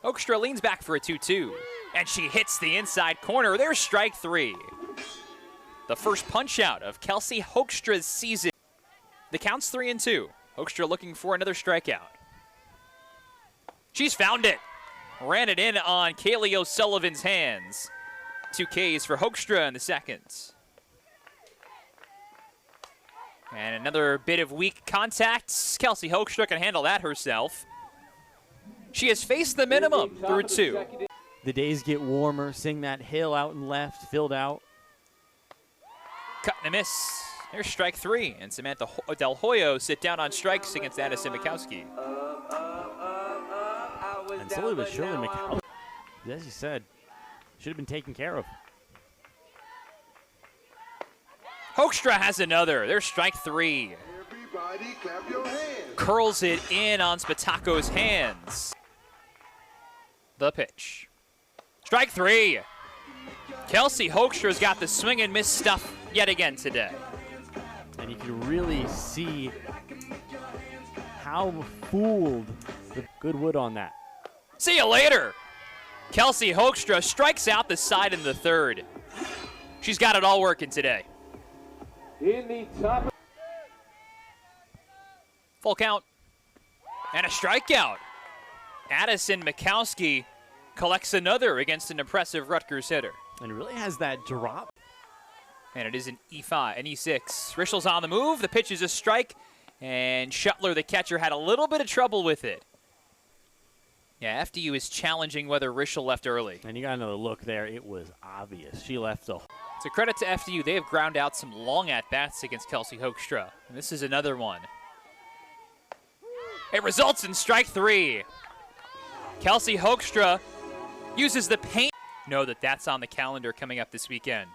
Hoekstra leans back for a 2-2, and she hits the inside corner. There's strike 3. The first punch out of Kelsey Hoekstra's season. The count's 3-2. Hoekstra looking for another strikeout. She's found it. Ran it in on Kaylee O'Sullivan's hands. 2 Ks for Hoekstra in the second. And another bit of weak contact. Kelsey Hoekstra can handle that herself. She has faced the minimum through 2. The days get warmer, seeing that hill out and left, filled out. Cut and a miss. There's strike 3, and Samantha Del Hoyo sit down on strikes against Addison Mikowski. And slowly but surely, Mikowski, as you said, should have been taken care of. Hoekstra has another. There's strike 3. Everybody clap your hands. Curls it in on Spatako's hands. The pitch. Strike 3. Kelsey Hoekstra's got the swing and miss stuff yet again today. And you can really see how fooled the Goodwood on that. See you later. Kelsey Hoekstra strikes out the side in the third. She's got it all working today. In the top. Full count. And a strikeout. Addison Mikowski collects another against an impressive Rutgers hitter. And really has that drop. And it is an E5, an E6. Rischel's on the move. The pitch is a strike. And Shuttler, the catcher, had a little bit of trouble with it. Yeah, FDU is challenging whether Rischel left early. And you got another look there. It was obvious. She left the... It's a credit to FDU. They have ground out some long at-bats against Kelsey Hoekstra. And this is another one. It results in strike 3. Kelsey Hoekstra uses the paint. Know that that's on the calendar coming up this weekend.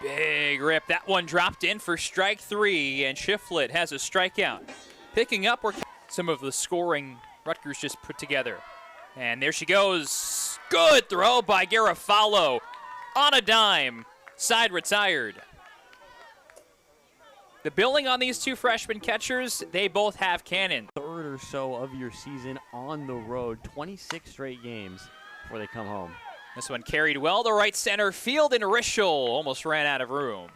Big rip. That one dropped in for strike 3, and Shiflett has a strikeout. Picking up where some of the scoring Rutgers just put together. And there she goes. Good throw by Garofalo. On a dime. Side retired. The billing on these 2 freshman catchers, they both have cannon. Third or so of your season on the road. 26 straight games before they come home. This one carried well to right center field, and Rischel almost ran out of room.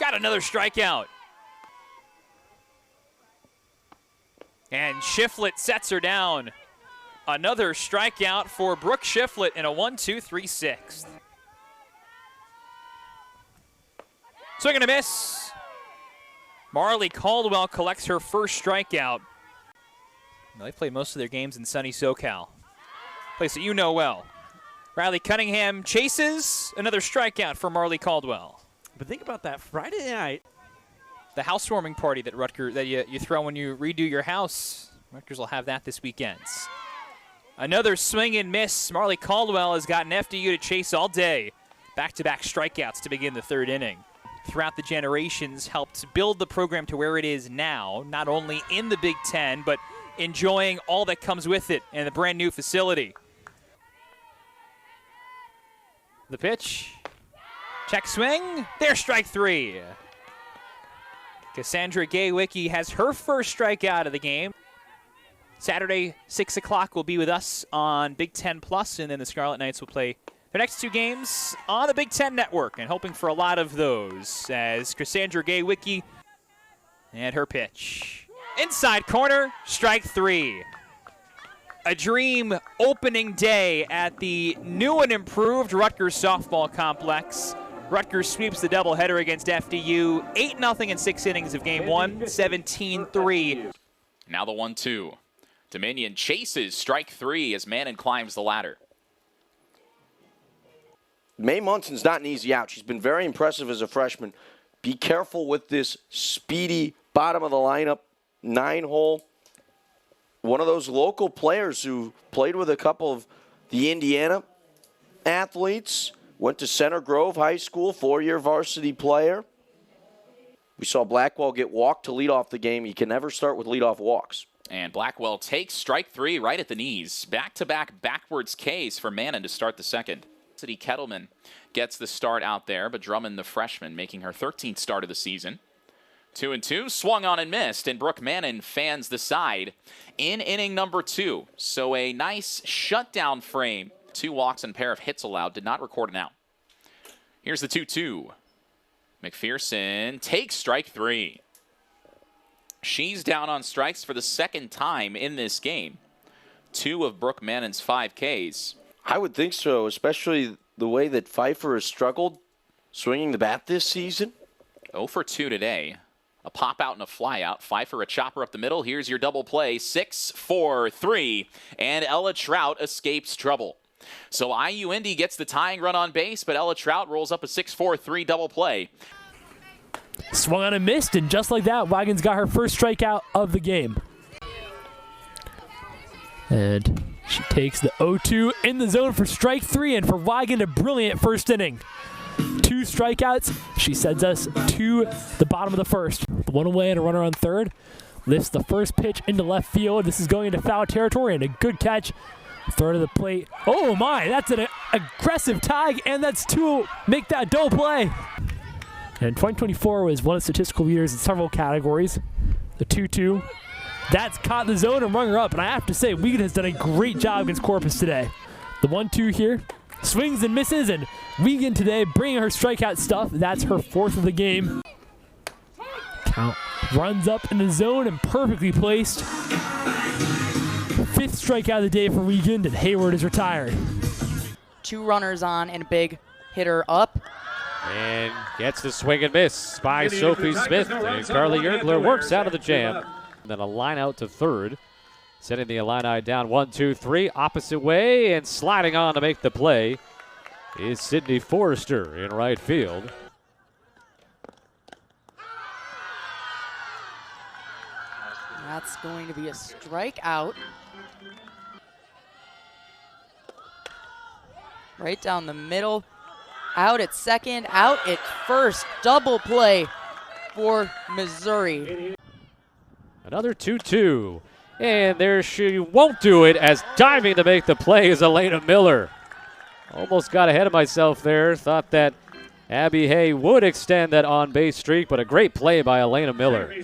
Got another strikeout. And Shiflett sets her down. Another strikeout for Brooke Shiflett in a 1-2-3-6. Swing and a miss. Marley Caldwell collects her first strikeout. They play most of their games in sunny SoCal, place that you know well. Riley Cunningham chases. Another strikeout for Marley Caldwell. But think about that Friday night. The housewarming party that Rutgers that you throw when you redo your house. Rutgers will have that this weekend. Another swing and miss. Marley Caldwell has gotten FDU to chase all day. Back-to-back strikeouts to begin the third inning. Throughout the generations, helped build the program to where it is now, not only in the Big Ten, but enjoying all that comes with it in the brand new facility. The pitch. Check swing. There's strike 3. Cassandra Gay-Wicki has her first strikeout of the game. Saturday, 6 o'clock, will be with us on Big Ten Plus, and then the Scarlet Knights will play their next 2 games on the Big Ten Network, and hoping for a lot of those as Cassandra Gay-Wicki and her pitch. Inside corner, strike 3. A dream opening day at the new and improved Rutgers softball complex. Rutgers sweeps the doubleheader against FDU, 8-0 in 6 innings of game 1, 17-3. Now the 1-2. Dominion chases strike 3 as Mannon climbs the ladder. Mae Munson's not an easy out. She's been very impressive as a freshman. Be careful with this speedy bottom of the lineup 9-hole. One of those local players who played with a couple of the Indiana athletes. Went to Center Grove High School, 4-year varsity player. We saw Blackwell get walked to lead off the game. You can never start with leadoff walks. And Blackwell takes strike 3 right at the knees. Back-to-back backwards Ks for Mannon to start the second. City Kettleman gets the start out there, but Drummond, the freshman, making her 13th start of the season. 2-2, swung on and missed, and Brooke Mannon fans the side in inning number 2. So a nice shutdown frame. 2 walks and a pair of hits allowed, did not record an out. Here's the 2-2. McPherson takes strike 3. She's down on strikes for the second time in this game. 2 of Brooke Mannon's 5 Ks. I would think so, especially the way that Pfeiffer has struggled swinging the bat this season. 0 for 2 today. A pop out and a fly out. Pfeiffer, a chopper up the middle. Here's your double play. 6-4-3. And Ella Trout escapes trouble. So IU Indy gets the tying run on base, but Ella Trout rolls up a 6-4-3 double play. Swung on and missed, and just like that, Wagons got her first strikeout of the game. And she takes the 0-2 in the zone for strike 3, and for Wagon, a brilliant first inning. 2 strikeouts. She sends us to the bottom of the first. 1 away and a runner on third. Lifts the first pitch into left field. This is going into foul territory, and a good catch. Third of the plate. Oh my, that's an aggressive tag, and that's 2. Make that double play. And 2024 was one of the statistical leaders in several categories. The 2-2. That's caught the zone and rung her up, and I have to say, Wiegand has done a great job against Corpus today. The 1-2 here. Swings and misses, and Wiegand today bringing her strikeout stuff. That's her 4th of the game. Count runs up in the zone and perfectly placed. 5th strikeout of the day for Wiegand, and Hayward is retired. 2 runners on and a big hitter up. And gets the swing and miss by Sophie Smith. And Carly Yergler works out of the jam. And then a line out to third. Setting the Illini down 1-2-3. Opposite way and sliding on to make the play is Sydney Forrester in right field. That's going to be a strikeout. Right down the middle. Out at second, out at first. Double play for Missouri. Another 2-2. And there she won't do it, as diving to make the play is Elena Miller. Almost got ahead of myself there. Thought that Abby Hay would extend that on-base streak, but a great play by Elena Miller.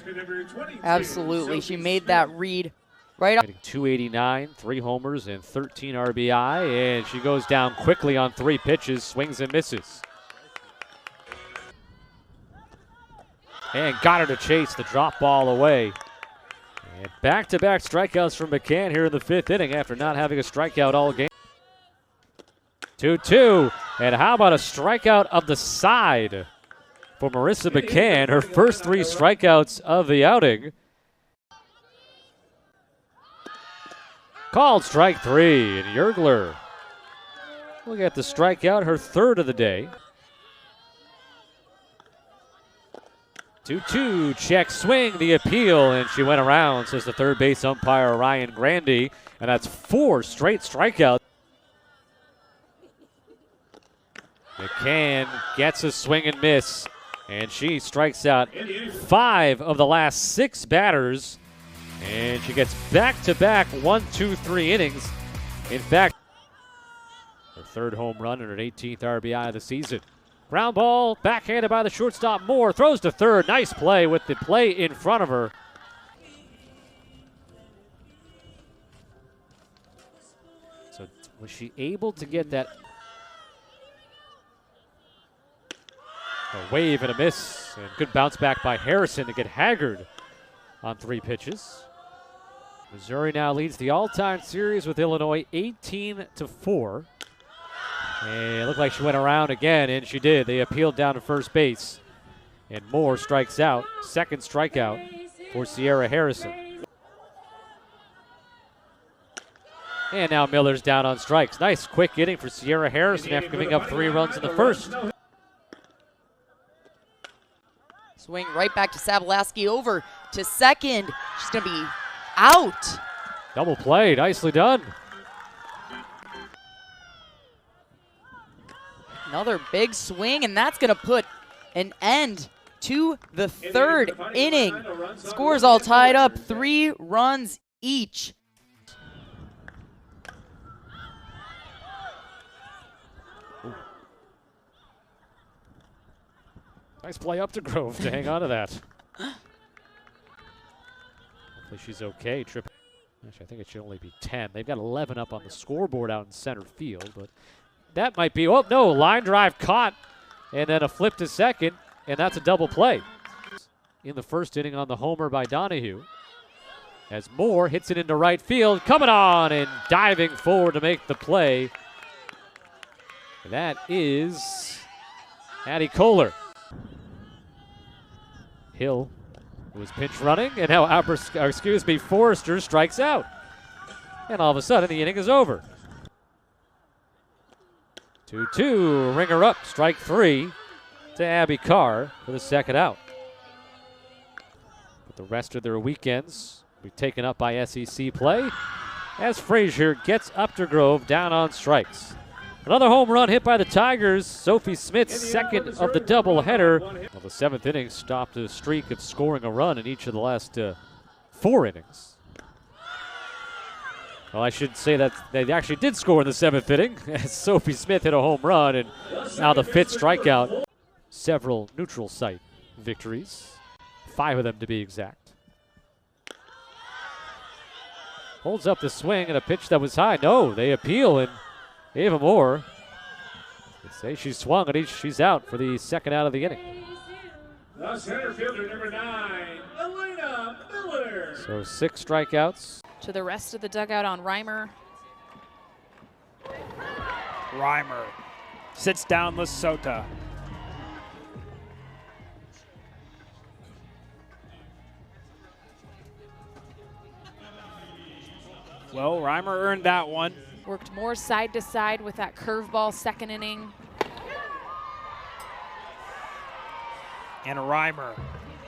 Absolutely. She made that read right on. 289, 3 homers, and 13 RBI. And she goes down quickly on 3 pitches, swings and misses. And got her to chase the drop ball away. And back-to-back strikeouts from McCann here in the 5th inning after not having a strikeout all game. 2-2. And how about a strikeout of the side for Marissa McCann, her first 3 strikeouts of the outing. Called strike 3, and Yergler will get the strikeout, her 3rd of the day. 2-2, check swing, the appeal, and she went around, says the third base umpire Ryan Grandy, and that's 4 straight strikeouts. McCann gets a swing and miss, and she strikes out 5 of the last 6 batters, and she gets back-to-back 1-2-3 innings. In fact, her 3rd home run and her 18th RBI of the season. Ground ball, backhanded by the shortstop Moore, throws to third. Nice play with the play in front of her. So was she able to get that? A wave and a miss, and good bounce back by Harrison to get Haggard on 3 pitches. Missouri now leads the all-time series with Illinois 18-4. And it looked like she went around again, and she did. They appealed down to first base. And Moore strikes out. 2nd strikeout for Sierra Harrison. And now Miller's down on strikes. Nice quick inning for Sierra Harrison after giving up 3 runs in the first. Swing right back to Sabalaski, over to second. She's going to be out. Double play, nicely done. Another big swing, and that's going to put an end to the 3rd inning. Scores all tied up, 3 runs each. Nice play up to Grove to hang on to that. Hopefully she's okay. Actually, I think it should only be 10. They've got 11 up on the scoreboard out in center field, but that might be, oh no, line drive caught, and then a flip to second, and that's a double play. In the first inning on the homer by Donahue, as Moore hits it into right field, coming on and diving forward to make the play. That is Addie Kohler. Hill was pinch running, and now Forrester strikes out. And all of a sudden, the inning is over. 2-2, ringer up, strike 3 to Abby Carr for the second out. But the rest of their weekends will be taken up by SEC play as Frazier gets Updergrove down on strikes. Another home run hit by the Tigers. Sophie Smith's second of the doubleheader. Well, the seventh inning stopped a streak of scoring a run in each of the last 4 innings. Well, I should say that they actually did score in the 7th inning as Sophie Smith hit a home run, and now the 5th strikeout. Several neutral site victories, 5 of them to be exact. Holds up the swing and a pitch that was high. No, they appeal, and Ava Moore, they say she swung at each. She's out for the second out of the inning. The center fielder, number 9, Elena Miller. So 6 strikeouts. To the rest of the dugout on Reimer. Reimer sits down Lesota. Well, Reimer earned that one. Worked more side to side with that curveball second inning. And Reimer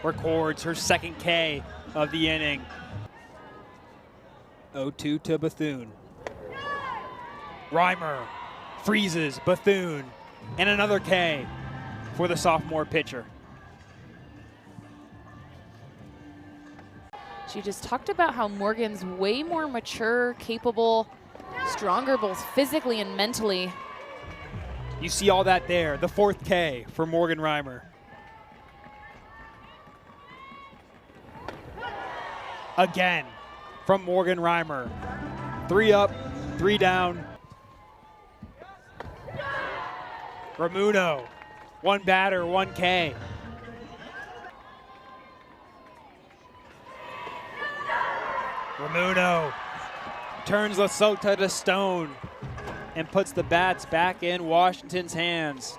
records her second K of the inning. 0-2 to Bethune. Reimer freezes Bethune, and another K for the sophomore pitcher. She just talked about how Morgan's way more mature, capable, stronger both physically and mentally. You see all that there, the 4th K for Morgan Reimer. Again from Morgan Reimer. 3 up, 3 down. Ramuno, 1 batter, 1 K. Ramuno turns Lesota to stone and puts the bats back in Washington's hands.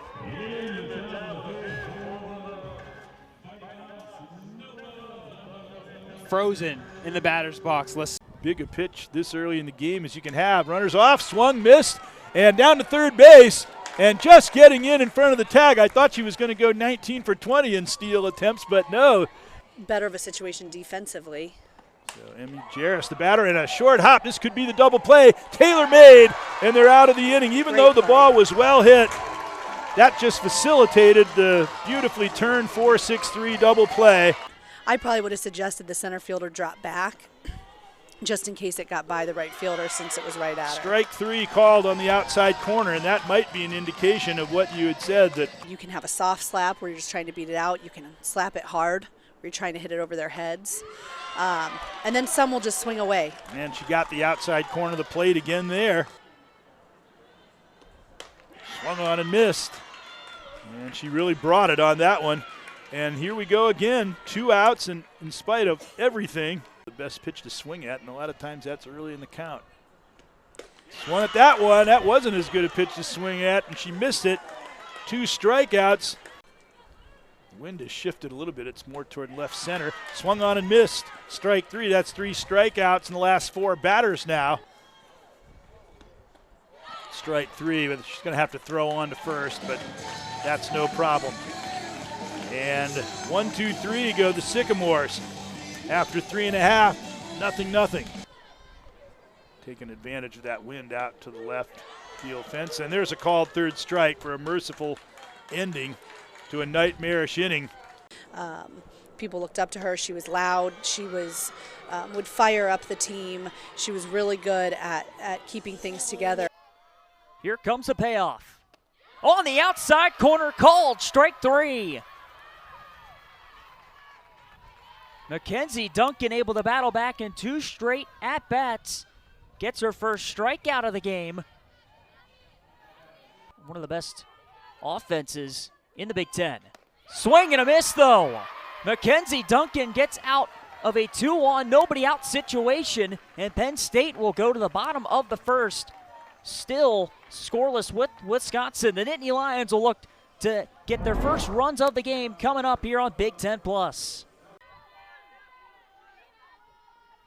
Frozen in the batter's box. Big a pitch this early in the game as you can have. Runners off, swung, missed, and down to third base. And just getting in front of the tag. I thought she was going to go 19 for 20 in steal attempts, but no. Better of a situation defensively. So Emmy Jarris, the batter, in a short hop. This could be the double play. Taylor made, and they're out of the inning. Even though the ball was well hit, that just facilitated the beautifully turned 4-6-3 double play. I probably would have suggested the center fielder drop back just in case it got by the right fielder since it was right at her. Strike 3 called on the outside corner, and that might be an indication of what you had said. That you can have a soft slap where you're just trying to beat it out. You can slap it hard where you're trying to hit it over their heads. And then some will just swing away. And she got the outside corner of the plate again there. Swung on and missed. And she really brought it on that one. And here we go again, 2 outs, and in spite of everything, the best pitch to swing at, and a lot of times that's early in the count. Swung at that one. That wasn't as good a pitch to swing at, and she missed it. 2 strikeouts. The wind has shifted a little bit. It's more toward left center. Swung on and missed. Strike 3. That's 3 strikeouts in the last 4 batters now. Strike 3, but she's going to have to throw on to first, but that's no problem. And 1, 2, 3 go the Sycamores. After 3.5, nothing. Taking advantage of that wind out to the left field fence. And there's a called 3rd strike for a merciful ending to a nightmarish inning. People looked up to her. She was loud. She was would fire up the team. She was really good at keeping things together. Here comes a payoff. On the outside corner, called strike 3. Mackenzie Duncan able to battle back in 2 straight at-bats. Gets her first strikeout of the game. One of the best offenses in the Big Ten. Swing and a miss, though. Mackenzie Duncan gets out of a 2-on, nobody out situation, and Penn State will go to the bottom of the first. Still scoreless with Wisconsin. The Nittany Lions will look to get their first runs of the game coming up here on Big Ten Plus.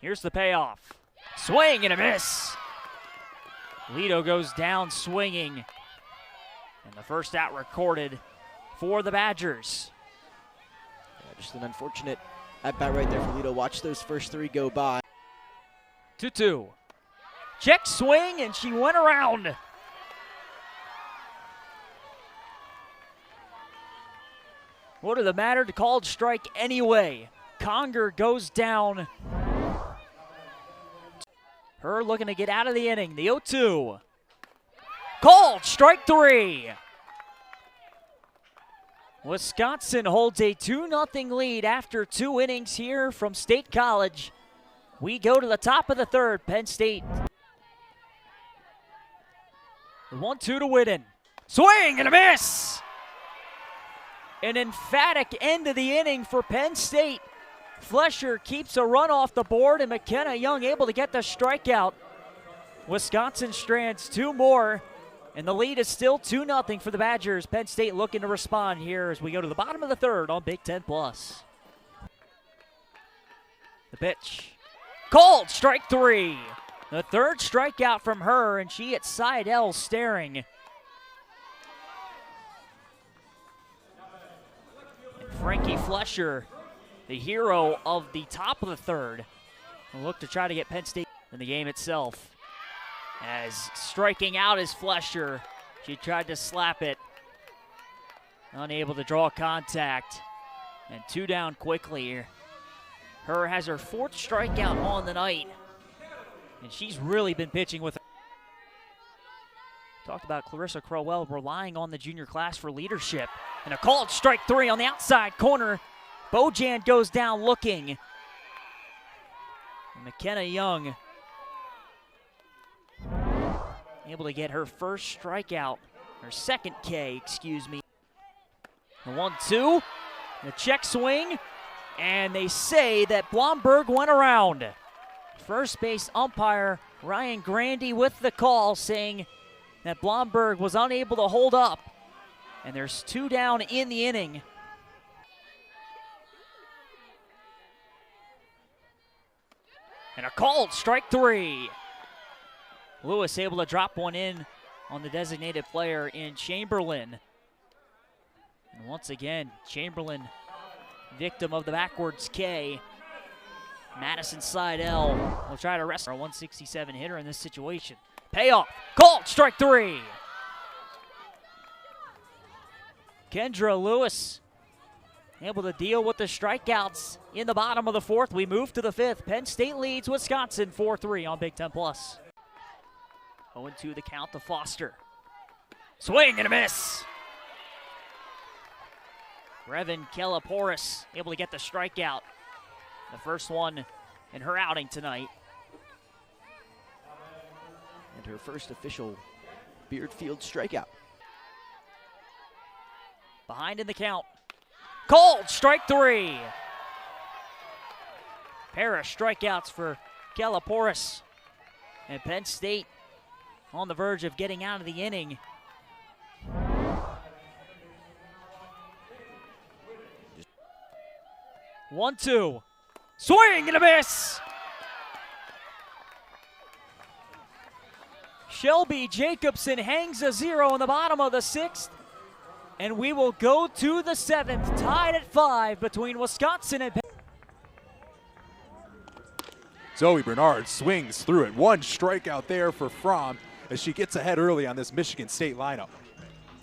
Here's the payoff. Swing and a miss. Lido goes down swinging. And the first out recorded for the Badgers. Yeah, just an unfortunate at-bat right there for Lido. Watch those first 3 go by. 2-2. Check swing, and she went around. What did the matter? To called strike anyway. Conger goes down. Her looking to get out of the inning. The 0-2. Called strike 3. Wisconsin holds a 2-0 lead after 2 innings here from State College. We go to the top of the third. Penn State. The 1-2 to Whitten. Swing and a miss. An emphatic end of the inning for Penn State. Flesher keeps a run off the board, and McKenna Young able to get the strikeout. Wisconsin strands 2 more, and the lead is still 2-0 for the Badgers. Penn State looking to respond here as we go to the bottom of the third on Big Ten Plus. The pitch. Called strike 3. The third strikeout from her, and she at Seidel staring. And Frankie Flesher, the hero of the top of the third, will look to try to get Penn State in the game itself. As striking out is Flesher. She tried to slap it. Unable to draw contact. And 2 down quickly. Her has her 4th strikeout on the night. And she's really been pitching with. Talked about Clarissa Crowell relying on the junior class for leadership. And a called strike 3 on the outside corner. Bojan goes down looking. And McKenna Young able to get her first strikeout, her second K, excuse me. The 1-2, the check swing, and they say that Blomberg went around. First base umpire Ryan Grandy with the call saying that Blomberg was unable to hold up. And there's 2 down in the inning. And a called strike 3. Lewis able to drop one in on the designated player in Chamberlain. And once again, Chamberlain, victim of the backwards K. Madison Seidel will try to wrestle a 167 hitter in this situation. Payoff, called strike 3. Kendra Lewis able to deal with the strikeouts in the bottom of the 4th. We move to the 5th. Penn State leads Wisconsin 4-3 on Big Ten Plus. 0-2 the count to Foster. Swing and a miss. Brevin Kelaporis able to get the strikeout. The first one in her outing tonight. And her first official Beard Field strikeout. Behind in the count. Called strike 3. Pair of strikeouts for Kelaporis. And Penn State on the verge of getting out of the inning. One, 2. Swing and a miss. Shelby Jacobson hangs a 0 in the bottom of the 6th. And we will go to the 7th, tied at 5 between Wisconsin and Penn. Zoe Bernard swings through it. 1 strikeout there for Fromm as she gets ahead early on this Michigan State lineup.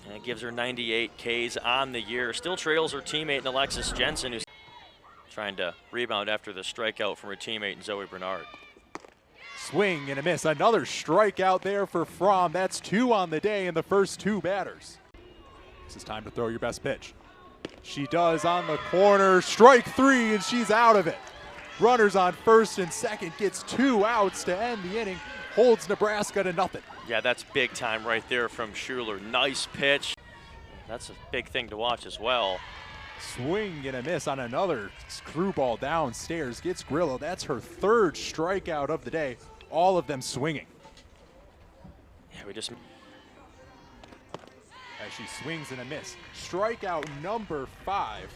And it gives her 98 Ks on the year. Still trails her teammate in Alexis Jensen, who's trying to rebound after the strikeout from her teammate in Zoe Bernard. Swing and a miss. Another strikeout there for Fromm. That's 2 on the day in the first 2 batters. This is time to throw your best pitch. She does on the corner. Strike three, and she's out of it. Runners on first and second, gets 2 outs to end the inning, holds Nebraska to nothing. Yeah, that's big time right there from Schuler. Nice pitch. That's a big thing to watch as well. Swing and a miss on another screwball downstairs. Gets Grillo. That's her 3rd strikeout of the day. All of them swinging. Yeah, we just... As she swings and a miss. Strikeout number 5.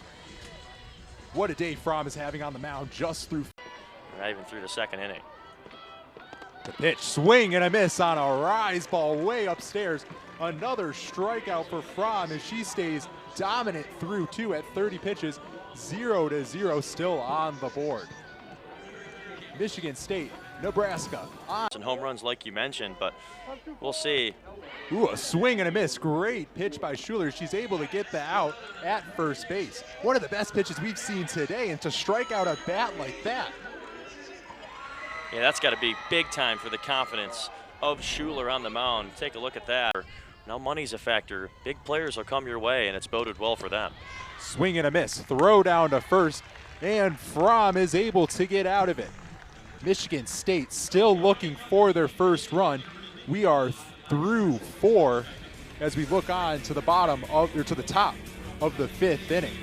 What a day Fromm is having on the mound just through. Not even through the 2nd inning. The pitch, swing and a miss on a rise ball way upstairs. Another strikeout for Fromm as she stays dominant through 2 at 30 pitches. 0-0 still on the board. Michigan State, Nebraska. And home runs like you mentioned, but we'll see. Ooh, a swing and a miss. Great pitch by Schuler. She's able to get the out at first base. One of the best pitches we've seen today, and to strike out a bat like that. Yeah, that's got to be big time for the confidence of Schuler on the mound. Take a look at that. Now money's a factor. Big players will come your way, and it's boded well for them. Swing and a miss. Throw down to first, and Fromm is able to get out of it. Michigan State still looking for their first run. We are through 4 as we look on to the bottom of, or to the top of the 5th inning.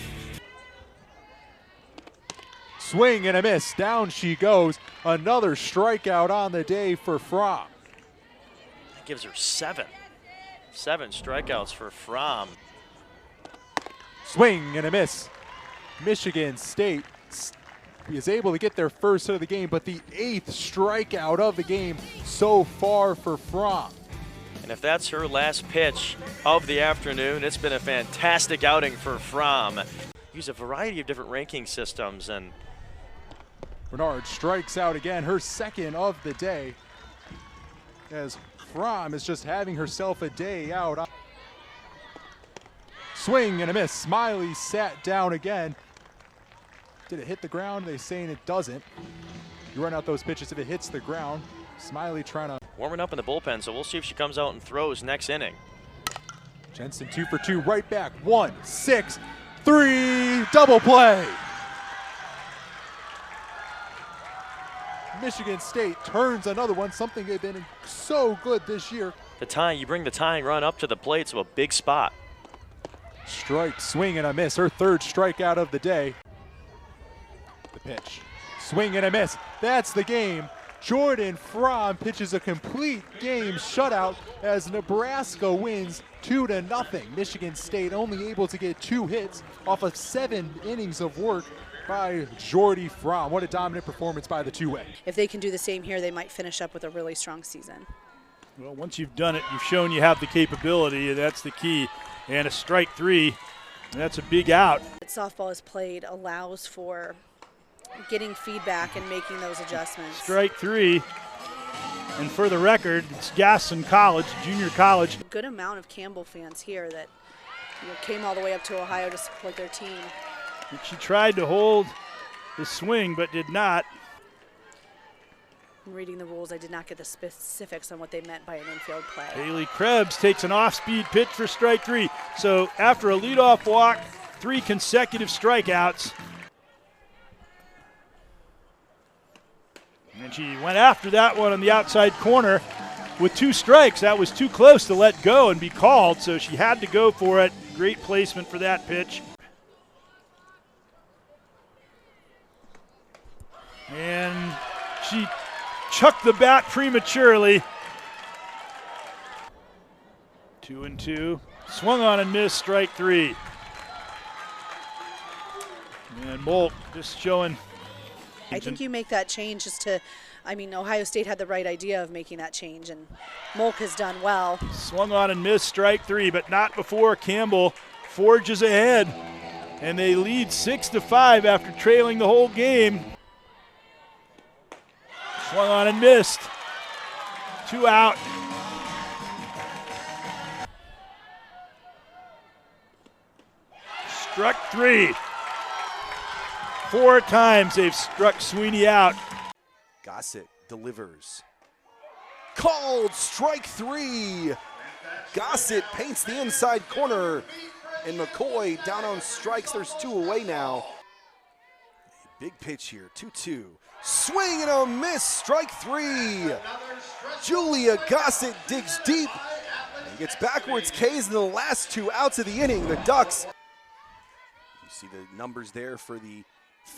Swing and a miss. Down she goes. Another strikeout on the day for Fromm. That gives her 7. 7 strikeouts for Fromm. Swing and a miss. Michigan State is able to get their first hit of the game, but the 8th strikeout of the game so far for Fromm. And if that's her last pitch of the afternoon, it's been a fantastic outing for Fromm. Use a variety of different ranking systems, and Bernard strikes out again, her 2nd of the day, as Fromm is just having herself a day out. Swing and a miss. Smiley sat down again. Did it hit the ground? They're saying it doesn't. You run out those pitches if it hits the ground. Smiley trying to... Warming up in the bullpen, so we'll see if she comes out and throws next inning. Jensen 2 for 2, right back. 1, 6, 3, double play. Michigan State turns another one, something they've been so good this year. You bring the tying run up to the plate, so a big spot. Strike, swing and a miss, her 3rd strikeout of the day. The pitch, swing and a miss, that's the game. Jordan Fromm pitches a complete game shutout as Nebraska wins 2-0. Michigan State only able to get 2 hits off of 7 innings of work by Jordy Fromm. What a dominant performance by the two-way. If they can do the same here, they might finish up with a really strong season. Well, once you've done it, you've shown you have the capability, and that's the key. And a strike 3, and that's a big out. Softball is played allows for getting feedback and making those adjustments. Strike 3, and for the record, it's Gaston College, junior college. A good amount of Campbell fans here that came all the way up to Ohio to support their team. She tried to hold the swing, but did not. In reading the rules, I did not get the specifics on what they meant by an infield play. Haley Krebs takes an off-speed pitch for strike 3. So after a leadoff walk, 3 consecutive strikeouts. And she went after that one on the outside corner with 2 strikes. That was too close to let go and be called, so she had to go for it. Great placement for that pitch. And she chucked the bat prematurely. 2-2. Swung on and missed, strike 3. And Molt just showing. I think you make that change just to, Ohio State had the right idea of making that change, and Molk has done well. Swung on and missed, strike 3, but not before Campbell forges ahead. And they lead 6-5 after trailing the whole game. Swung on and missed. 2 out. Struck 3. 4 times they've struck Sweeney out. Gossett delivers. Called strike 3. Gossett paints the inside corner. And McCoy down on strikes. There's 2 away now. Big pitch here, 2-2. Swing and a miss, strike 3. Julia Gossett digs deep and gets backwards Ks in the last 2 outs of the inning. The Ducks. You see the numbers there for the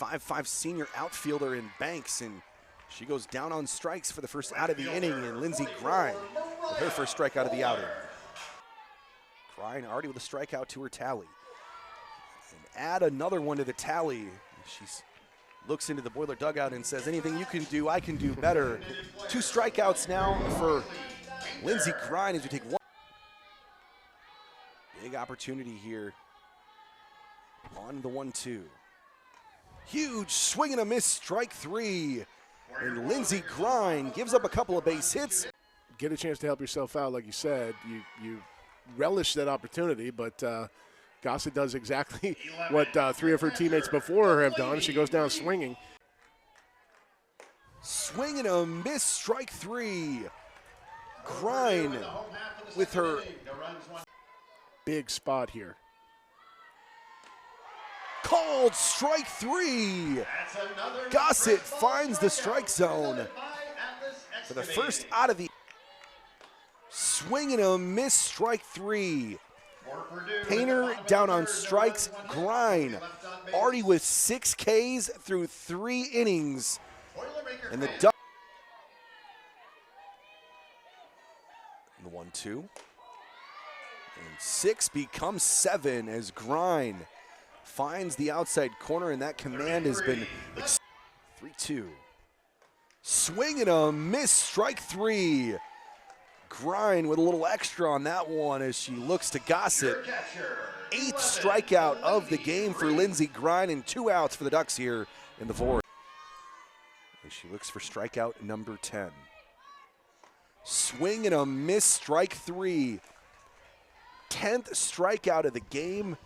5'5" senior outfielder in Banks, and she goes down on strikes for the first out of the inning, and Lindsey Grine with her first strikeout of the outing. Grine already with a strikeout to her tally. And add another one to the tally. She looks into the Boiler dugout and says, anything you can do, I can do better. 2 strikeouts now for Lindsey Grine as we take one. Big opportunity here on the 1-2. Huge swing and a miss, strike 3. And Lindsey Grine gives up a couple of base hits. Get a chance to help yourself out, like you said. You relish that opportunity, but Gossett does exactly what 3 of her teammates before her have done. She goes down swinging. Swing and a miss, strike 3. Grine with her big spot here. Called strike 3. Gossett finds the strike zone for the first out of the. Swing and a miss, strike 3. Painter down on strikes. Grine already with 6 Ks through 3 innings. And the Ducks. The 1-2. And 6 becomes 7 as Grine finds the outside corner, and that command has been 3-2. Swing and a miss, strike 3. Grine with a little extra on that one as she looks to Gossett. 8th strikeout of the game for Lindsey Grine, and 2 outs for the Ducks here in the 4th. As she looks for strikeout number 10. Swing and a miss, strike 3. 10th strikeout of the game.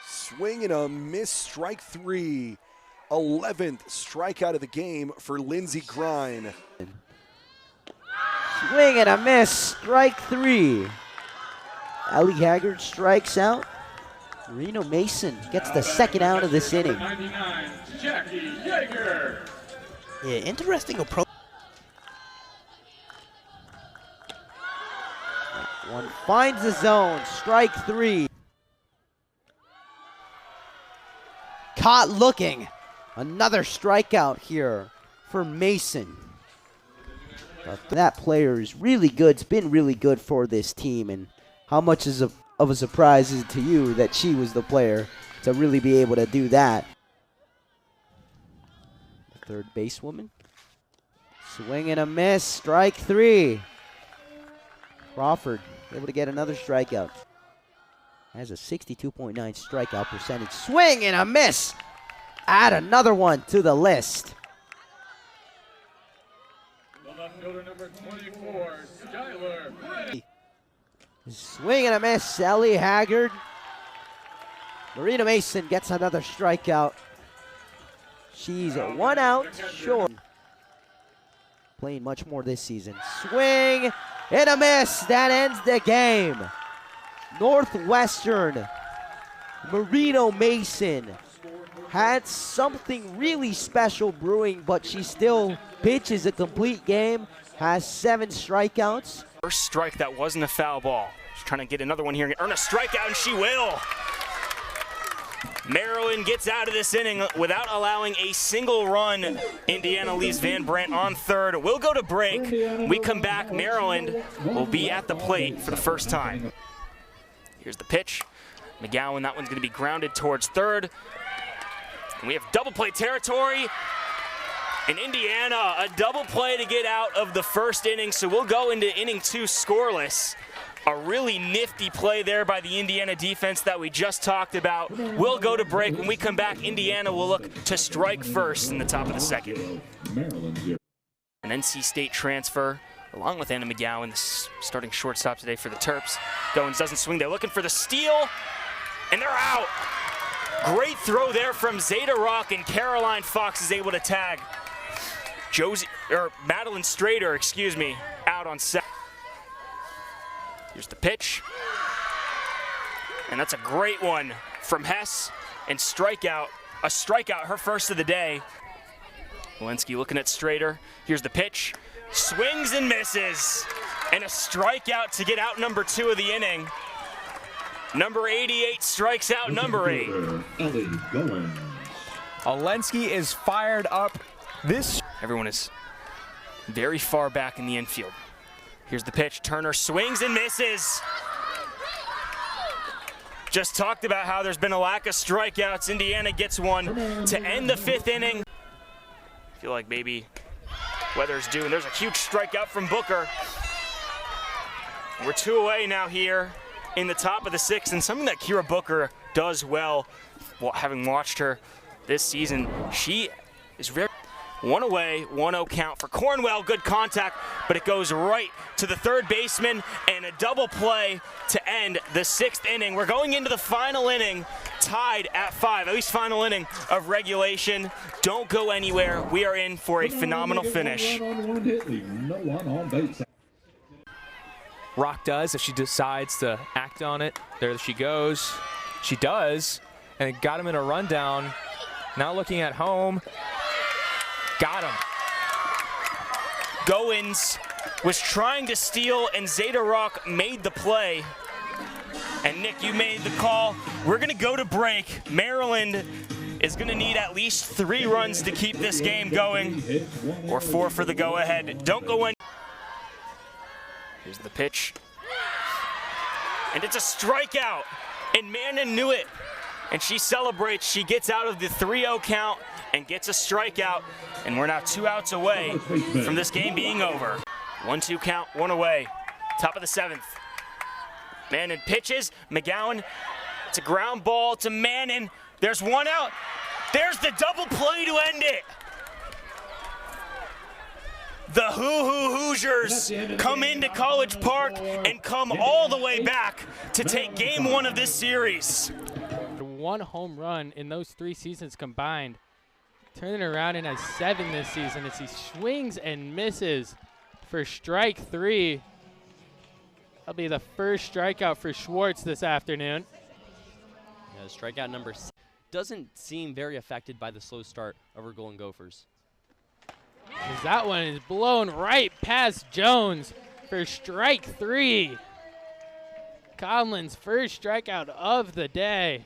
Swing and a miss, strike 3. 11th strikeout of the game for Lindsey Grine. Swing and a miss, strike 3. Ellie Haggard strikes out. Marino Mason gets the 2nd out of this inning. 99, Jackie Yeager. Yeah, interesting approach. One finds the zone, strike 3. Caught looking. Another strikeout here for Mason. But that player is really good. It's been really good for this team. And how much of a surprise is it to you that she was the player to really be able to do that? The third basewoman. Swing and a miss. Strike 3. Crawford able to get another strikeout. Has a 62.9 strikeout percentage. Swing and a miss. Add another one to the list. Fielder number 24, Skylar Brady. Swing and a miss, Ellie Haggard. Marina Mason gets another strikeout. She's 1 out short. Playing much more this season. Swing and a miss. That ends the game. Northwestern, Marino Mason had something really special brewing, but she still pitches a complete game, has 7 strikeouts. First strike that wasn't a foul ball. She's trying to get another one here and earn a strikeout, and she will. Maryland gets out of this inning without allowing a single run. Indiana leaves Van Brandt on third. We'll go to break. We come back. Maryland will be at the plate for the first time. Here's the pitch. McGowan, that one's going to be grounded towards third. And we have double play territory. In Indiana, a double play to get out of the first inning. So we'll go into inning 2 scoreless. A really nifty play there by the Indiana defense that we just talked about. We'll go to break. When we come back, Indiana will look to strike first in the top of the second. An NC State transfer, along with Anna McGowan, the starting shortstop today for the Terps. Goins doesn't swing. They're looking for the steal, and they're out. Great throw there from Zeta Rock, and Caroline Fox is able to tag Madeline Strader, out on second. Here's the pitch. And that's a great one from Hess, and a strikeout, her first of the day. Walensky looking at Strader. Here's the pitch. Swings and misses. And a strikeout to get out number 2 of the inning. Number 88 strikes out number 8. Walensky is fired up. Everyone is very far back in the infield. Here's the pitch. Turner swings and misses. Just talked about how there's been a lack of strikeouts. Indiana gets one to end the 5th inning. I feel like maybe weather's due, and there's a huge strikeout from Booker. We're 2 away now here in the top of the 6th, and something that Kira Booker does well, having watched her this season, she is very... 1 away, 1-0 count for Cornwell. Good contact, but it goes right to the third baseman, and a double play to end the 6th inning. We're going into the final inning, tied at 5, at least final inning of regulation. Don't go anywhere. We are in for a phenomenal finish. Rock does if she decides to act on it. There she goes. She does, and it got him in a rundown. Now looking at home. Got him. Goins was trying to steal, and Zeta Rock made the play. And Nick, you made the call. We're going to go to break. Maryland is going to need at least 3 runs to keep this game going, or 4 for the go-ahead. Don't go in. Here's the pitch. And it's a strikeout. And Mannon knew it. And she celebrates. She gets out of the 3-0 count and gets a strikeout. And we're now 2 outs away from this game being over. 1-2 count, 1 away. Top of the 7th. Mannon pitches. McGowan. It's a ground ball to Mannon. There's 1 out. There's the double play to end it. The Hoosiers come into College Park and come all the way back to take game 1 of this series. 1 home run in those 3 seasons combined. Turning around and has 7 this season as he swings and misses for strike 3. That'll be the first strikeout for Schwartz this afternoon. Yeah, strikeout number 6 doesn't seem very affected by the slow start of our Golden Gophers. As that one is blown right past Jones for strike 3. Conlon's first strikeout of the day.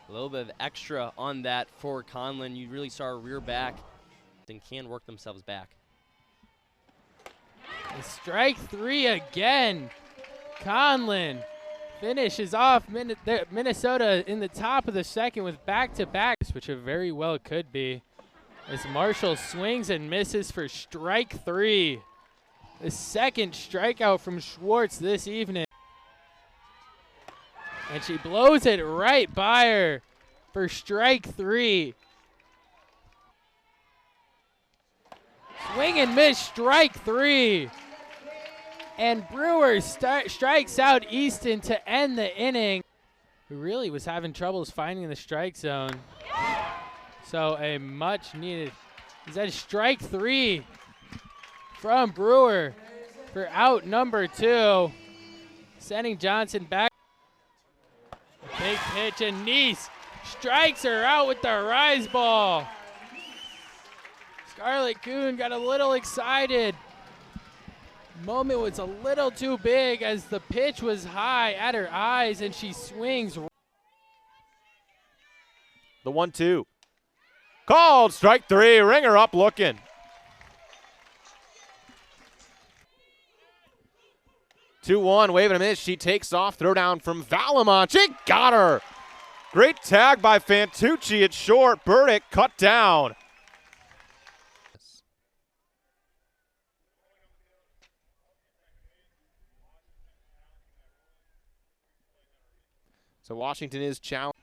A little bit of extra on that for Conlon. You really saw her rear back and can work themselves back. And strike 3 again. Conlon finishes off Minnesota in the top of the 2nd with back-to-back, which it very well could be. As Marshall swings and misses for strike 3. The 2nd strikeout from Schwartz this evening. And she blows it right by her for strike 3. Swing and miss, strike 3. And Brewer strikes out Easton to end the inning, who really was having troubles finding the strike zone. So a much needed, is that strike 3 from Brewer for out number 2, sending Johnson back. A big pitch, and Neese strikes her out with the rise ball. Scarlett Kuhn got a little excited. Moment was a little too big as the pitch was high at her eyes, and she swings. The 1-2. Called strike 3. Ringer up looking. Two-one, waving a miss. She takes off. Throw down from Valamont. She got her. Great tag by Fantucci at short. Burdick cut down. So Washington is challenged.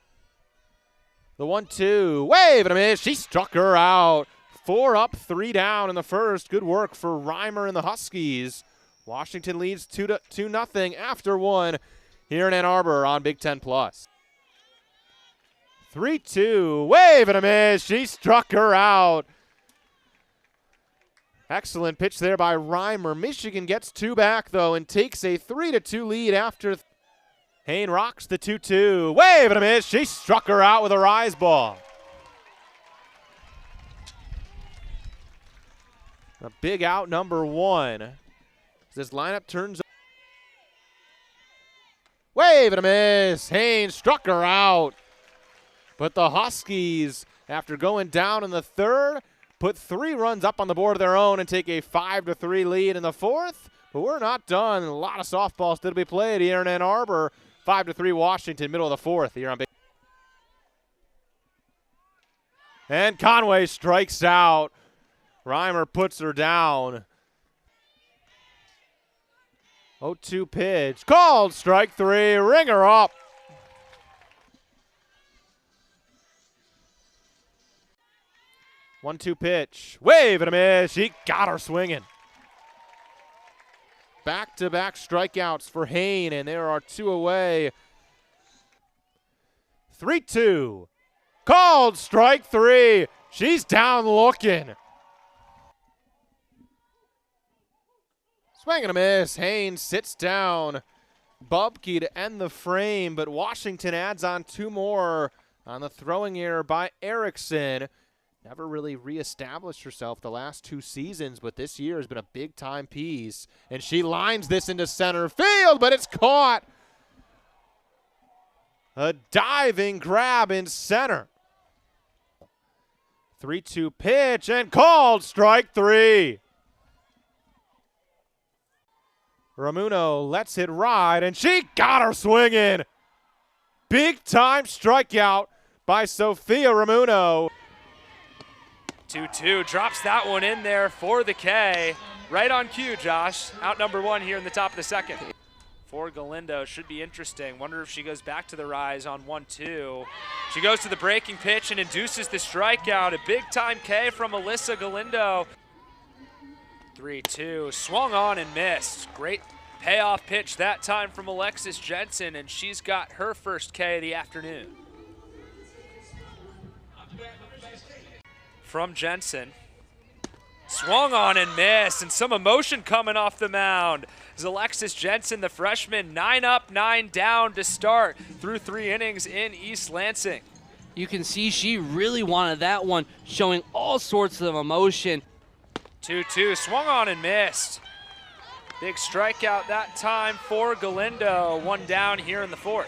The 1-2, wave and a miss. She struck her out. 4 up, 3 down in the first. Good work for Reimer and the Huskies. Washington leads 2-0 after 1 here in Ann Arbor on Big Ten Plus. 3-2, wave and a miss. She struck her out. Excellent pitch there by Reimer. Michigan gets 2 back, though, and takes a 3-2 lead after. Hayne rocks the 2-2. Wave and a miss. She struck her out with a rise ball. A big out, number 1. This lineup turns. Wave and a miss. Hayne struck her out. But the Huskies, after going down in the 3rd, put 3 runs up on the board of their own and take a 5-3 lead in the 4th. But we're not done. A lot of softball still to be played here in Ann Arbor. 5-3 Washington, middle of the 4th here on Big. And Conway strikes out. Reimer puts her down. 0-2 pitch. Called strike 3. Ring her up. One-two pitch. Wave and a miss. She got her swinging. Back-to-back strikeouts for Hayne, and there are 2 away. 3-2. Called strike 3. She's down looking. Swing and a miss. Hayne sits down. Bubke to end the frame, but Washington adds on 2 more on the throwing error by Erickson. Never really reestablished herself the last 2 seasons, but this year has been a big-time piece. And she lines this into center field, but it's caught. A diving grab in center. 3-2 pitch and called strike 3. Ramuno lets it ride, and she got her swinging. Big-time strikeout by Sophia Ramuno. 2-2, drops that one in there for the K. Right on cue, Josh. Out number 1 here in the top of the 2nd. For Galindo, should be interesting. Wonder if she goes back to the rise on 1-2. She goes to the breaking pitch and induces the strikeout. A big-time K from Alyssa Galindo. 3-2, swung on and missed. Great payoff pitch that time from Alexis Jensen, and she's got her first K of the afternoon. From Jensen. Swung on and missed, and some emotion coming off the mound. As Alexis Jensen, the freshman, 9 up, 9 down to start through 3 innings in East Lansing. You can see she really wanted that one, showing all sorts of emotion. 2-2, swung on and missed. Big strikeout that time for Galindo. 1 down here in the 4th.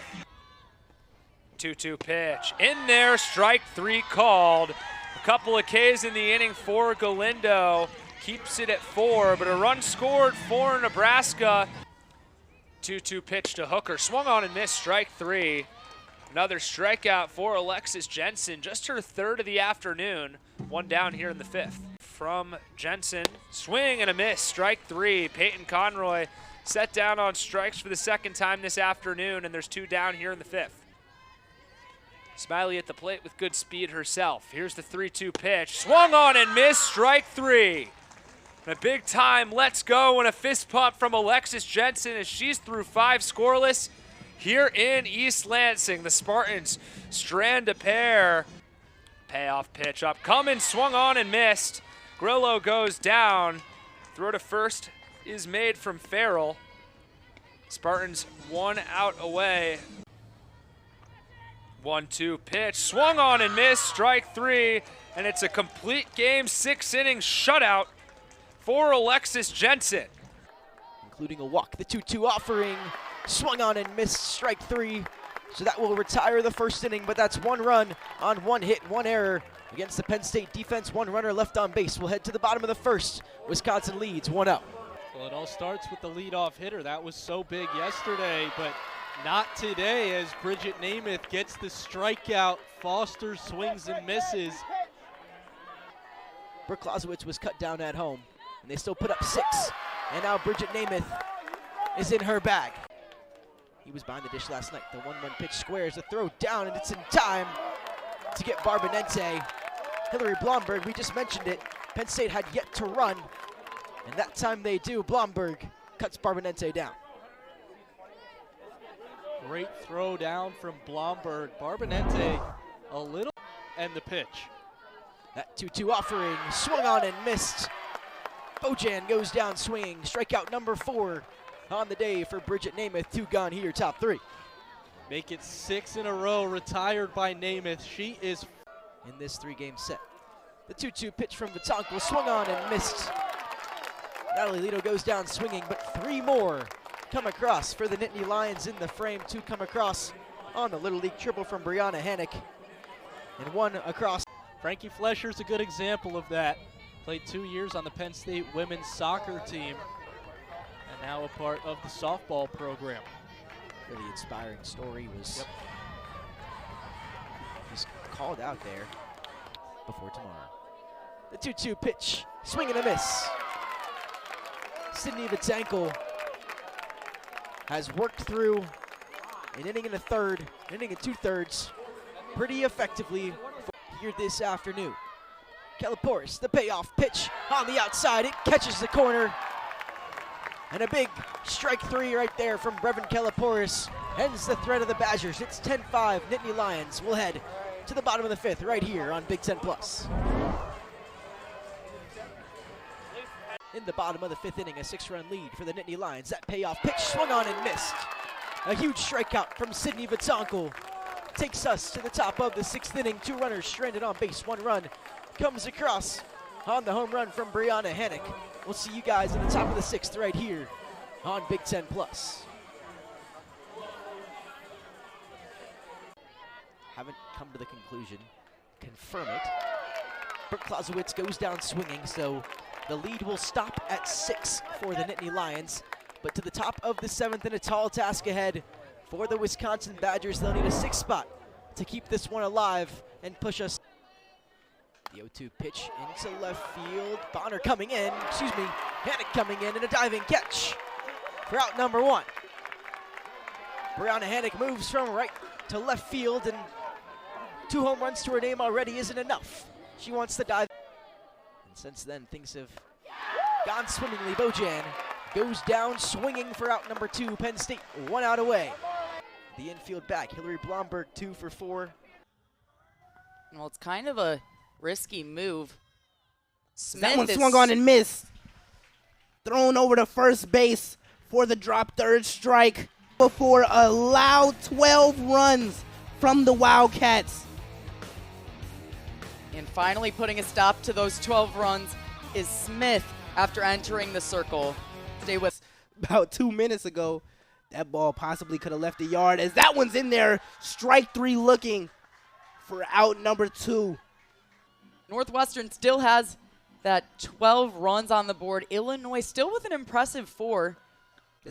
2-2 pitch. In there, strike 3 called. A couple of Ks in the inning for Galindo. Keeps it at 4, but a run scored for Nebraska. 2-2 pitch to Hooker. Swung on and missed, strike 3. Another strikeout for Alexis Jensen. Just her 3rd of the afternoon. 1 down here in the 5th. From Jensen, swing and a miss, strike 3. Peyton Conroy set down on strikes for the 2nd time this afternoon, and there's 2 down here in the 5th. Smiley at the plate with good speed herself. Here's the 3-2 pitch. Swung on and missed, strike 3. And a big time let's go and a fist pump from Alexis Jensen as she's through 5 scoreless here in East Lansing. The Spartans strand a pair. Payoff pitch up, coming, swung on and missed. Grillo goes down. Throw to first is made from Farrell. Spartans 1 out away. 1-2 pitch, swung on and missed, strike 3, and it's a complete game, 6 innings shutout for Alexis Jensen. Including a walk, the 2-2 offering, swung on and missed, strike 3. So that will retire the 1st inning, but that's 1 run on 1 hit, 1 error against the Penn State defense. 1 runner left on base. We'll head to the bottom of the 1st. Wisconsin leads 1 out. Well, it all starts with the leadoff hitter. That was so big yesterday, but not today as Bridget Namath gets the strikeout. Foster swings and misses. Brooke Clausewitz was cut down at home, and they still put up 6. And now Bridget Namath is in her bag. He was behind the dish last night. The 1-1 pitch squares, the throw down, and it's in time to get Barbonente. Hillary Blomberg, we just mentioned it. Penn State had yet to run, and that time they do. Blomberg cuts Barbonente down. Great throw down from Blomberg. Barbonente a little, and the pitch. That 2-2 offering, swung on and missed. Bojan goes down swinging. Strikeout number 4 on the day for Bridget Namath. 2 gone here, top 3. Make it 6 in a row, retired by Namath. She is in this 3-game set. The 2-2 pitch from Vitanko swung on and missed. Natalie Lito goes down swinging, but 3 more come across for the Nittany Lions in the frame. 2 come across on the Little League triple from Brianna Hannick, and 1 across. Frankie Flesher's a good example of that. Played 2 years on the Penn State women's soccer team, and now a part of the softball program. Really inspiring story. Was just called out there before tomorrow. The 2-2 pitch, swing and a miss. Sydney Vitanko has worked through an inning and a third, an inning and 2/3, pretty effectively here this afternoon. Kalaporis, the payoff pitch on the outside, it catches the corner. And a big strike 3 right there from Brevin Kalaporis ends the threat of the Badgers. It's 10-5, Nittany Lions will head to the bottom of the 5th right here on Big Ten Plus. In the bottom of the 5th inning, a 6-run lead for the Nittany Lions. That payoff pitch swung on and missed. A huge strikeout from Sydney Vitanko takes us to the top of the 6th inning. 2 runners stranded on base. 1 run comes across on the home run from Brianna Hannick. We'll see you guys at the top of the 6th right here on Big Ten Plus. Haven't come to the conclusion. Confirm it. Brooke Clausewitz goes down swinging, so the lead will stop at 6 for the Nittany Lions. But to the top of the 7th and a tall task ahead for the Wisconsin Badgers. They'll need a 6th spot to keep this one alive and push us. The 0-2 pitch into left field. Bonner coming in, Hannick coming in, and a diving catch for out number 1. Brianna Hannick moves from right to left field, and 2 home runs to her name already isn't enough. She wants to dive. And since then, things have gone swimmingly. Bojan goes down swinging for out number 2. Penn State 1 out away. The infield back, Hillary Blomberg 2 for 4. Well, it's kind of a risky move. That one swung on and missed. Thrown over to first base for the drop third strike before a loud 12 runs from the Wildcats. And finally putting a stop to those 12 runs is Smith after entering the circle. Stay with. About 2 minutes ago, that ball possibly could have left the yard as that one's in there. Strike 3 looking for out number 2. Northwestern still has that 12 runs on the board. Illinois still with an impressive 4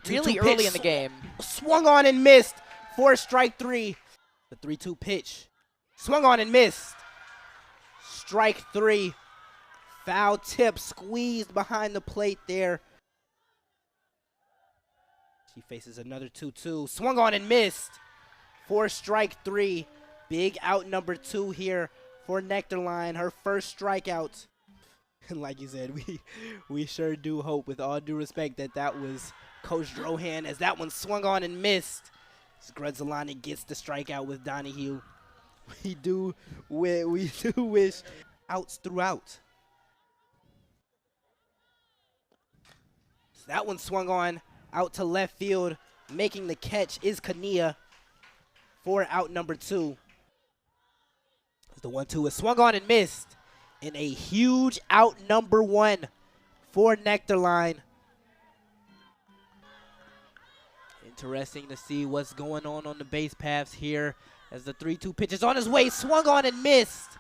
really early in the game. Swung on and missed for strike 3. The 3-2 pitch. Swung on and missed. Strike 3. Foul tip squeezed behind the plate there. She faces another 2-2. Swung on and missed for strike 3. Big out number 2 here for Nectarline, her first strikeout. And like you said, we sure do hope, with all due respect, that was Coach Drohan, as that one swung on and missed. As Grudzalani gets the strikeout with Donahue. We do wish outs throughout. So that one swung on out to left field. Making the catch is Kania for out number 2. The 1-2 is swung on and missed. And a huge out number 1 for Nectarline. Interesting to see what's going on the base paths here as the 3-2 pitch is on his way. Swung on and missed.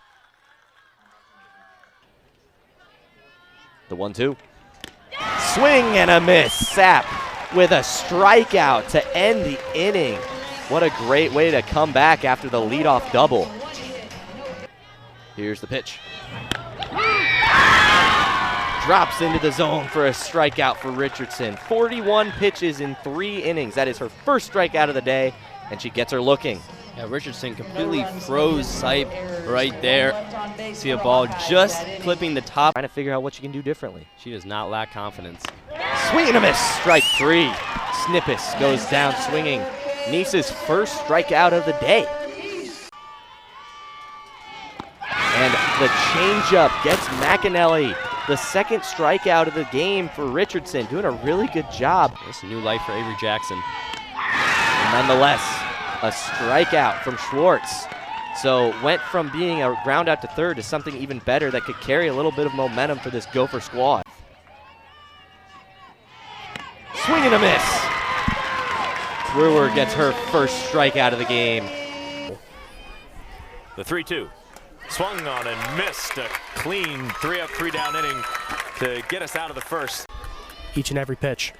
The 1-2. Swing and a miss. Sapp with a strikeout to end the inning. What a great way to come back after the leadoff double. Here's the pitch. Drops into the zone for a strikeout for Richardson. 41 pitches in 3 innings. That is her first strikeout of the day, and she gets her looking. Yeah, Richardson completely froze sight right there. See a ball just clipping the top. Trying to figure out what she can do differently. She does not lack confidence. Swing and a miss. Strike 3. Snippus goes down swinging. Nice's first strikeout of the day. And the changeup gets McAnally the second strikeout of the game for Richardson. Doing a really good job. That's new life for Avery Jackson. And nonetheless, a strikeout from Schwartz. So went from being a ground out to third to something even better that could carry a little bit of momentum for this Gopher squad. Swing and a miss. Brewer gets her first strikeout of the game. The 3-2. Swung on and missed. A clean 3-up, 3-down inning to get us out of the first. Each and every pitch.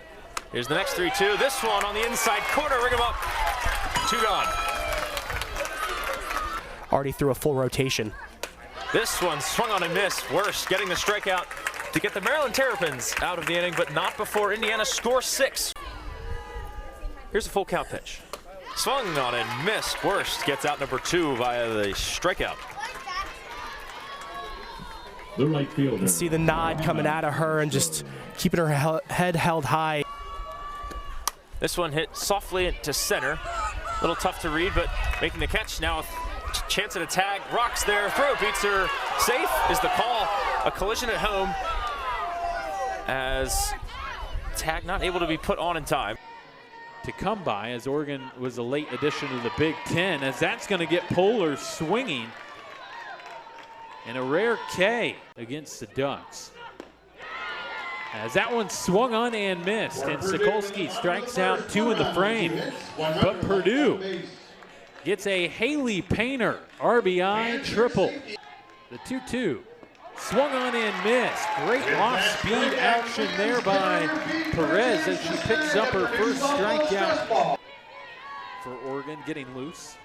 Here's the next 3-2. This one on the inside corner. Ring him up. 2 gone. Already threw a full rotation. This one swung on and missed. Worst getting the strikeout to get the Maryland Terrapins out of the inning, but not before Indiana scores 6. Here's a full count pitch. Swung on and missed. Worst gets out number 2 via the strikeout. The right fielder. You can see the nod coming out of her and just keeping her head held high. This one hit softly to center. A little tough to read, but making the catch now. Chance at a tag. Rocks there. Throw beats her. Safe is the call. A collision at home as tag not able to be put on in time. To come by, as Oregon was a late addition to the Big Ten, as that's going to get Polar swinging. And a rare K against the Ducks. As that one swung on and missed, and Sokolsky strikes out 2 in the frame. But Purdue gets a Haley Painter RBI triple. The 2-2. Swung on and missed. Great off-speed action there by Perez as she picks up her first strikeout for Oregon, getting loose.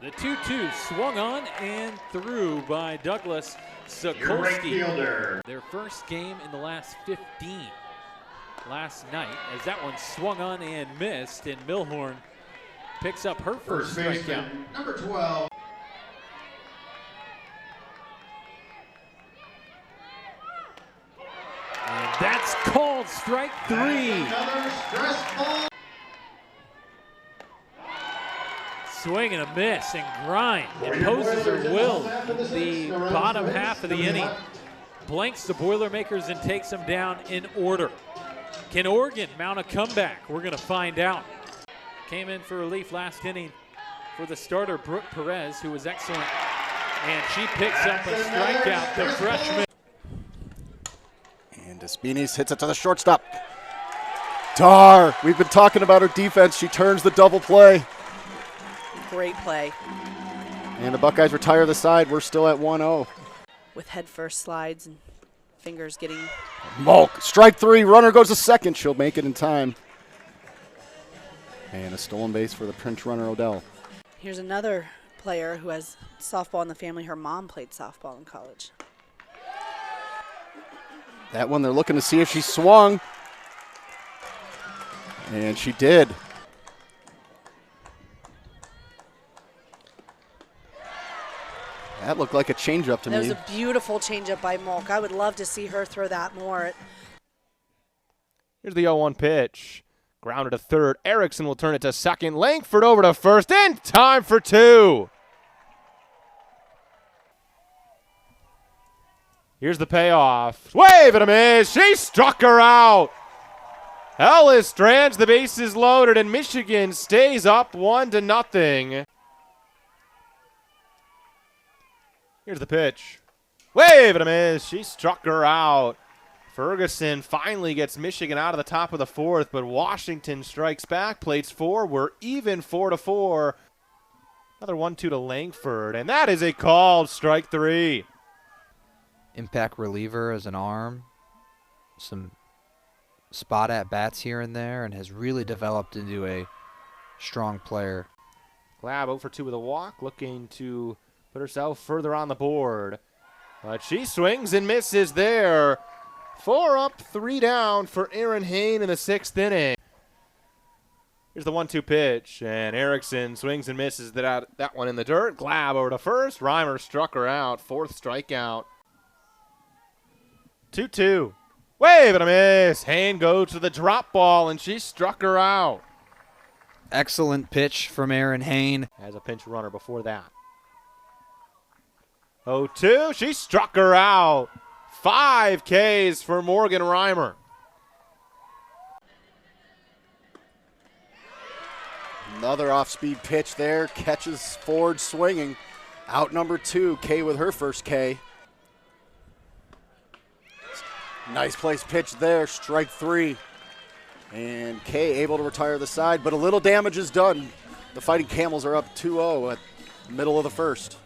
The 2-2 swung on and through by Douglas Sokolsky. Their first game in the last 15 last night, as that one swung on and missed, and Milhorn picks up her first strikeout. Number 12. And that's called strike 3. Swing and a miss, and grind imposes her will the bottom half of the inning. Blanks the Boilermakers and takes them down in order. Can Oregon mount a comeback? We're going to find out. Came in for relief last inning for the starter, Brooke Perez, who was excellent. And she picks up a strikeout, the freshman. And Despinis hits it to the shortstop. Tar, we've been talking about her defense. She turns the double play. Great play. And the Buckeyes retire the side. We're still at 1-0. With head first slides and fingers getting. Mulk, strike 3. Runner goes to second. She'll make it in time. And a stolen base for the Prince runner, Odell. Here's another player who has softball in the family. Her mom played softball in college. That one, they're looking to see if she swung. And she did. That looked like a changeup to me. That was a beautiful changeup by Mulk. I would love to see her throw that more. Here's the 0-1 pitch. Grounded to third. Erickson will turn it to second. Langford over to first. In time for 2. Here's the payoff. Wave and a miss. She struck her out. Ellis strands the bases loaded, and Michigan stays up 1-0. Here's the pitch. Wave and a miss. She struck her out. Ferguson finally gets Michigan out of the top of the 4th, but Washington strikes back. Plates 4. We're even 4-4. Another 1-2 to Langford, and that is a called strike 3. Impact reliever as an arm. Some spot at bats here and there, and has really developed into a strong player. Glab 0 for 2 with a walk, looking to put herself further on the board. But she swings and misses there. 4 up, 3 down for Erin Hain in the 6th inning. Here's the 1-2 pitch, and Erickson swings and misses that one in the dirt. Glab over to first. Reimer struck her out. 4th strikeout. 2-2. Wave and a miss. Hain goes to the drop ball, and she struck her out. Excellent pitch from Erin Hain. As a pinch runner before that. 0-2. She struck her out. 5 Ks for Morgan Reimer. Another off-speed pitch there, catches forward swinging. Out number 2, Kay with her first K. Nice place pitch there, strike 3. And Kay able to retire the side, but a little damage is done. The Fighting Camels are up 2-0 at the middle of the first.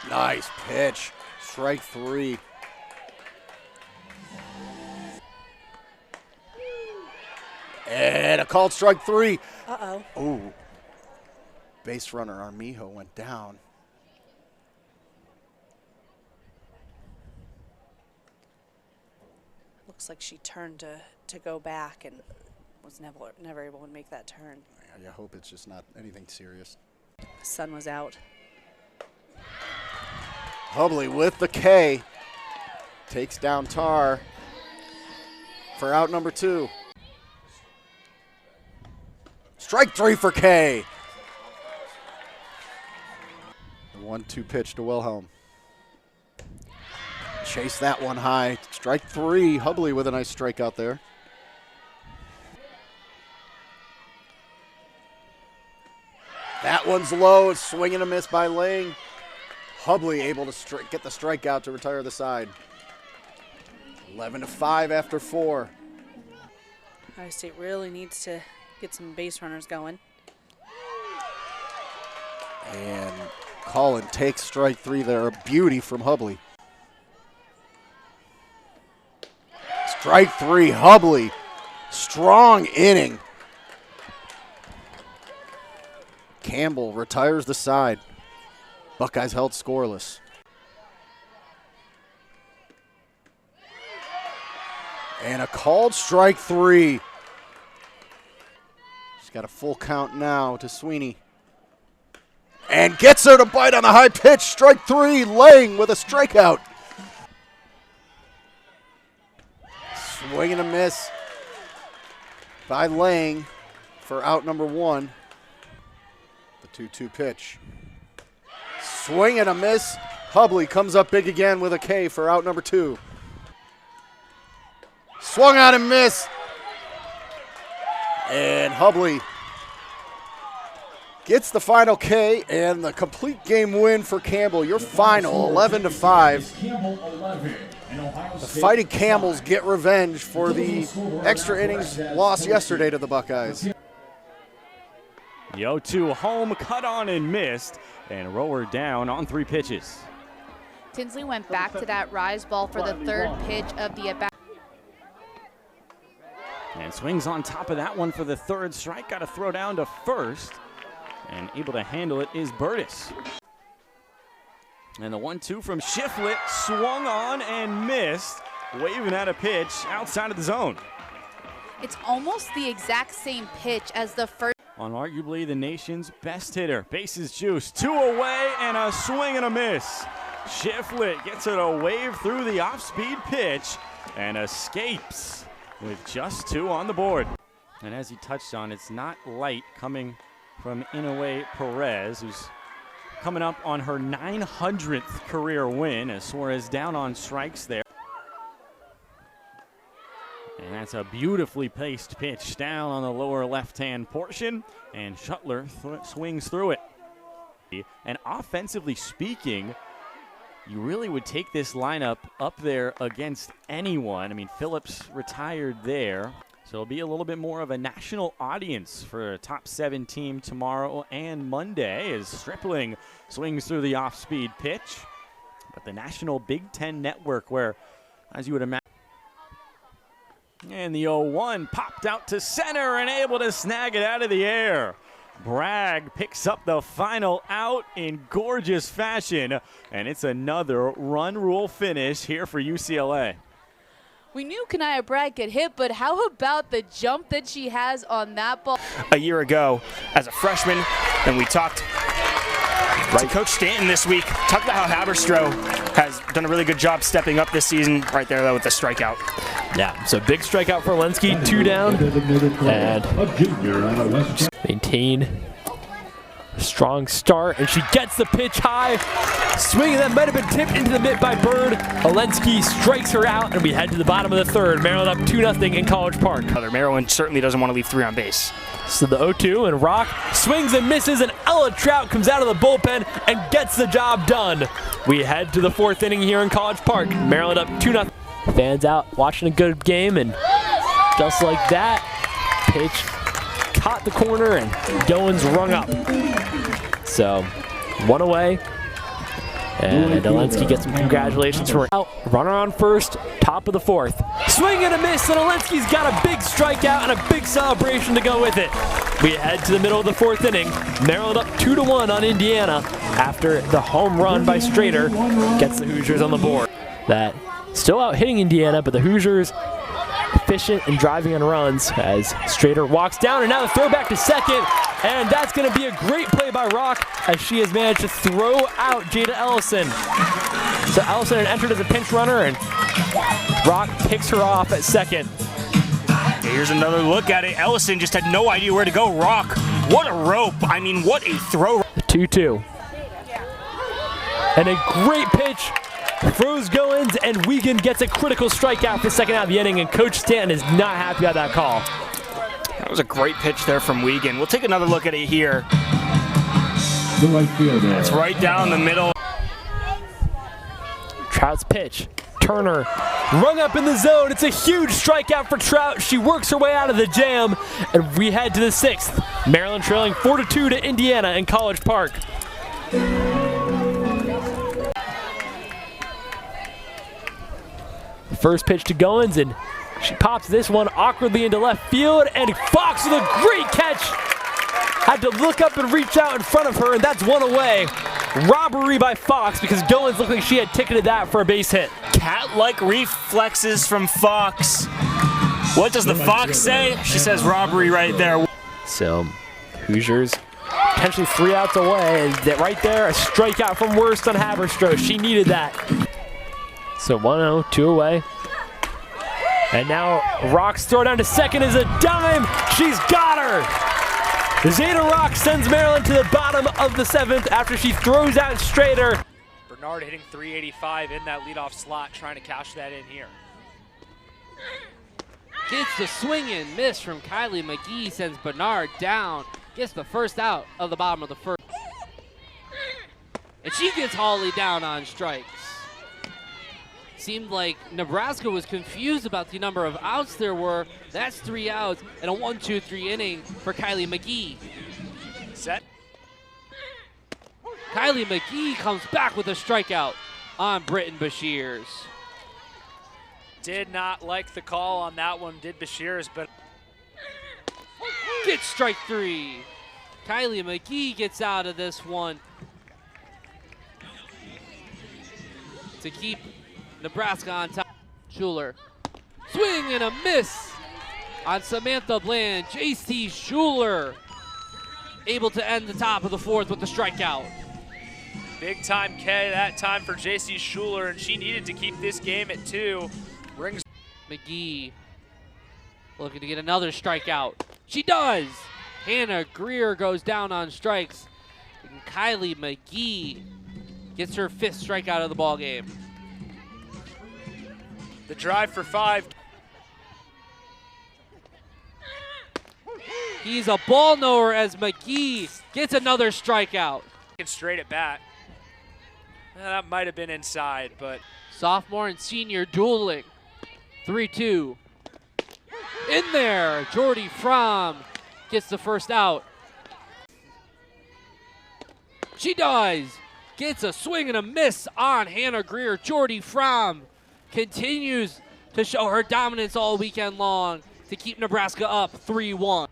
Nice pitch, strike 3. And a called strike 3. Uh-oh. Ooh. Base runner Armijo went down. Looks like she turned to go back and was never able to make that turn. I hope it's just not anything serious. The sun was out. Hubley with the K. Takes down Tar for out number 2. Strike 3 for Kay. The 1-2 pitch to Wilhelm. Chase that one high. Strike 3. Hubley with a nice strikeout there. That one's low. Swing and a miss by Lang. Hubley able to get the strikeout to retire the side. 11-5 after 4. Ohio State really needs to get some base runners going. And Collin takes strike 3 there. A beauty from Hubley. Strike 3, Hubley. Strong inning. Campbell retires the side. Buckeyes held scoreless. And a called strike 3. She's got a full count now to Sweeney. And gets her to bite on the high pitch. Strike 3, Lang with a strikeout. Swing and a miss by Lang for out number 1. The 2-2 pitch. Swing and a miss. Hubley comes up big again with a K for out number 2. Swung out and missed. And Hubley gets the final K and the complete game win for Campbell. Your final 11-5. The Fighting Camels get revenge for the extra innings loss yesterday to the Buckeyes. The 0-2 home, cut on and missed, and rower down on 3 pitches. Tinsley went back to that rise ball for the 3rd pitch of the at-bat. And swings on top of that one for the 3rd strike. Got to throw down to first, and able to handle it is Burtis. And the 1-2 from Shiflett swung on and missed, waving at a pitch outside of the zone. It's almost the exact same pitch as the first. On arguably the nation's best hitter. Bases juiced, 2 away, and a swing and a miss. Shiflett gets it a wave through the off-speed pitch and escapes with just 2 on the board. And as he touched on, it's not light coming from Inoue Perez, who's coming up on her 900th career win as Suarez down on strikes there. And that's a beautifully placed pitch down on the lower left-hand portion, and Shuttler swings through it. And offensively speaking, you really would take this lineup up there against anyone. I mean, Phillips retired there, so it'll be a little bit more of a national audience for a top 7 team tomorrow and Monday as Stripling swings through the off-speed pitch. But the national Big Ten network, where, as you would imagine, and the 0-1 popped out to center and able to snag it out of the air. Bragg picks up the final out in gorgeous fashion, and it's another run rule finish here for UCLA. We knew Kanaya Bragg could hit, but how about the jump that she has on that ball? A year ago as a freshman, and we talked to Coach Stanton this week. Talked about how Haberstroh has done a really good job stepping up this season right there, though, with the strikeout. Yeah, so big strikeout for Lenski, 2 down, and maintain Strong start, and she gets the pitch high. Swing that might have been tipped into the mitt by Bird. Olensky strikes her out, and we head to the bottom of the third. Maryland up 2-0 in College Park. Maryland certainly doesn't want to leave 3 on base. So the 0-2, and Rock swings and misses, and Ella Trout comes out of the bullpen and gets the job done. We head to the 4th inning here in College Park. Maryland up 2-0. Fans out watching a good game, and just like that, pitch caught the corner, and Goins rung up. So, 1 away, and Olensky gets some congratulations for out. Runner on first, top of the 4th. Swing and a miss, and Olensky's got a big strikeout and a big celebration to go with it. We head to the middle of the 4th inning. Maryland up 2-1 on Indiana after the home run by Strader gets the Hoosiers on the board. That still out hitting Indiana, but the Hoosiers efficient in driving on runs as Strader walks down, and now the throw back to second, and that's going to be a great play by Rock as she has managed to throw out Jada Ellison. So Ellison had entered as a pinch runner, and Rock picks her off at second. Here's another look at it. Ellison just had no idea where to go. Rock, what a rope. I mean, what a throw. The 2-2. And a great pitch. Throws Goins, and Wiegand gets a critical strikeout for the second out of the inning, and Coach Stanton is not happy about that call. That was a great pitch there from Wiegand. We'll take another look at it here. It's right down the middle. Trout's pitch. Turner rung up in the zone. It's a huge strikeout for Trout. She works her way out of the jam, and we head to the 6th. Maryland trailing 4-2 to Indiana in College Park. First pitch to Goins, and she pops this one awkwardly into left field, and Fox with a great catch. Had to look up and reach out in front of her, and that's 1 away. Robbery by Fox because Goins looked like she had ticketed that for a base hit. Cat-like reflexes from Fox. What does the Fox say? She says robbery right there. So, Hoosiers potentially 3 outs away, and right there, a strikeout from Worst on Haberstroh. She needed that. So 1-0, 2 away. And now Rock's throw down to second is a dime. She's got her. Zeta Rock sends Maryland to the bottom of the 7th after she throws out Strader. Bernard hitting 385 in that leadoff slot, trying to cash that in here. Gets the swing and miss from Kylie McGee, sends Bernard down. Gets the first out of the bottom of the 1st. And she gets Hawley down on strikes. Seemed like Nebraska was confused about the number of outs there were. That's 3 outs and a 1-2-3 inning for Kylie McGee. Set. Kylie McGee comes back with a strikeout on Britton Bashirs. Did not like the call on that one, did Bashirs, but Gets strike 3. Kylie McGee gets out of this one to keep Nebraska on top. Schuler, swing and a miss on Samantha Bland. J.C. Schuler able to end the top of the 4th with the strikeout. big time K that time for J.C. Schuler, and she needed to keep this game at 2. Brings McGee looking to get another strikeout. She does. Hannah Greer goes down on strikes. And Kylie McGee gets her 5th strikeout of the ball game. the drive for 5. He's a ball knower as McGee gets another strikeout. Straight at bat. That might have been inside, but sophomore and senior dueling. 3-2. In there, Jordy Fromm gets the first out. She does. Gets a swing and a miss on Hannah Greer. Jordy Fromm continues to show her dominance all weekend long to keep Nebraska up 3-1.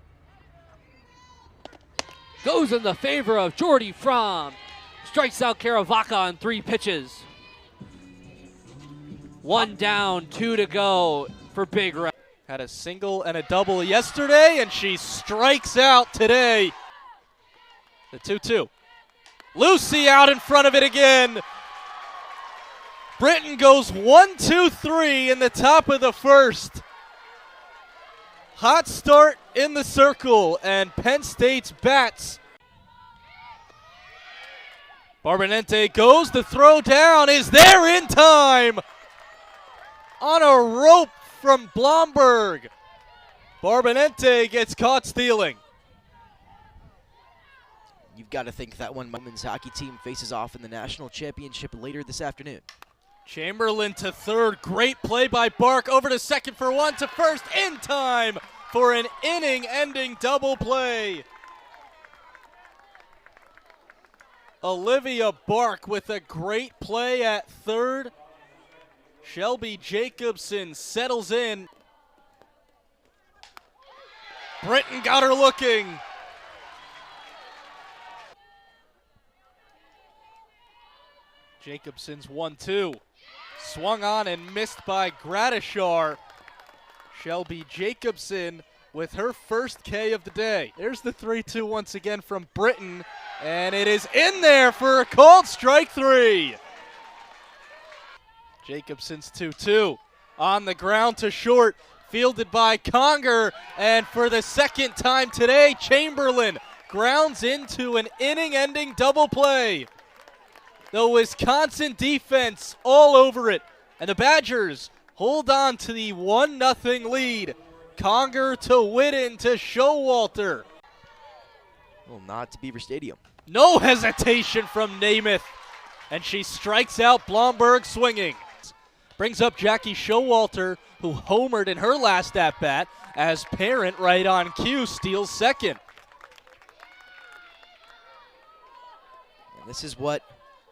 Goes in the favor of Jordy Fromm. Strikes out Karavaka on 3 pitches. 1 down, 2 to go for Big Red. Had a single and a double yesterday, and she strikes out today. The 2-2. Lucy out in front of it again. Britton goes 1-2-3 in the top of the 1st. Hot start in the circle, and Penn State's bats. Barbonente goes, the throw down is there in time. On a rope from Blomberg. Barbonente gets caught stealing. You've got to think that one women's hockey team faces off in the national championship later this afternoon. Chamberlain to third. Great play by Bark. Over to second for one, to first in time for an inning-ending double play. Olivia Bark with a great play at third. Shelby Jacobson settles in. Britton got her looking. Jacobson's 1-2. Swung on and missed by Gradishar. Shelby Jacobson with her first K of the day. There's the 3-2 once again from Britton, and it is in there for a called strike three. Jacobson's 2-2. On the ground to short, fielded by Conger, and for the second time today, Chamberlain grounds into an inning-ending double play. The Wisconsin defense all over it, and the Badgers hold on to the 1-0 lead. Conger to Whitten to Showalter. Well, nod to Beaver Stadium. No hesitation from Namath, and she strikes out Blomberg swinging. Brings up Jackie Showalter, who homered in her last at-bat, as Parent right on cue steals second. And this is what